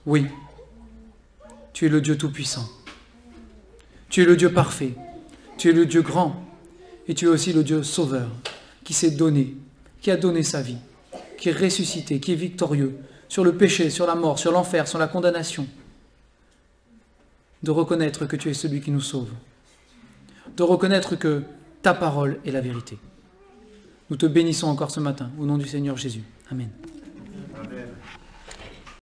oui, tu es le Dieu Tout-Puissant, tu es le Dieu parfait, tu es le Dieu grand, et tu es aussi le Dieu Sauveur, qui s'est donné, qui a donné sa vie, qui est ressuscité, qui est victorieux sur le péché, sur la mort, sur l'enfer, sur la condamnation. De reconnaître que tu es celui qui nous sauve, de reconnaître que ta parole est la vérité. Nous te bénissons encore ce matin, au nom du Seigneur Jésus. Amen.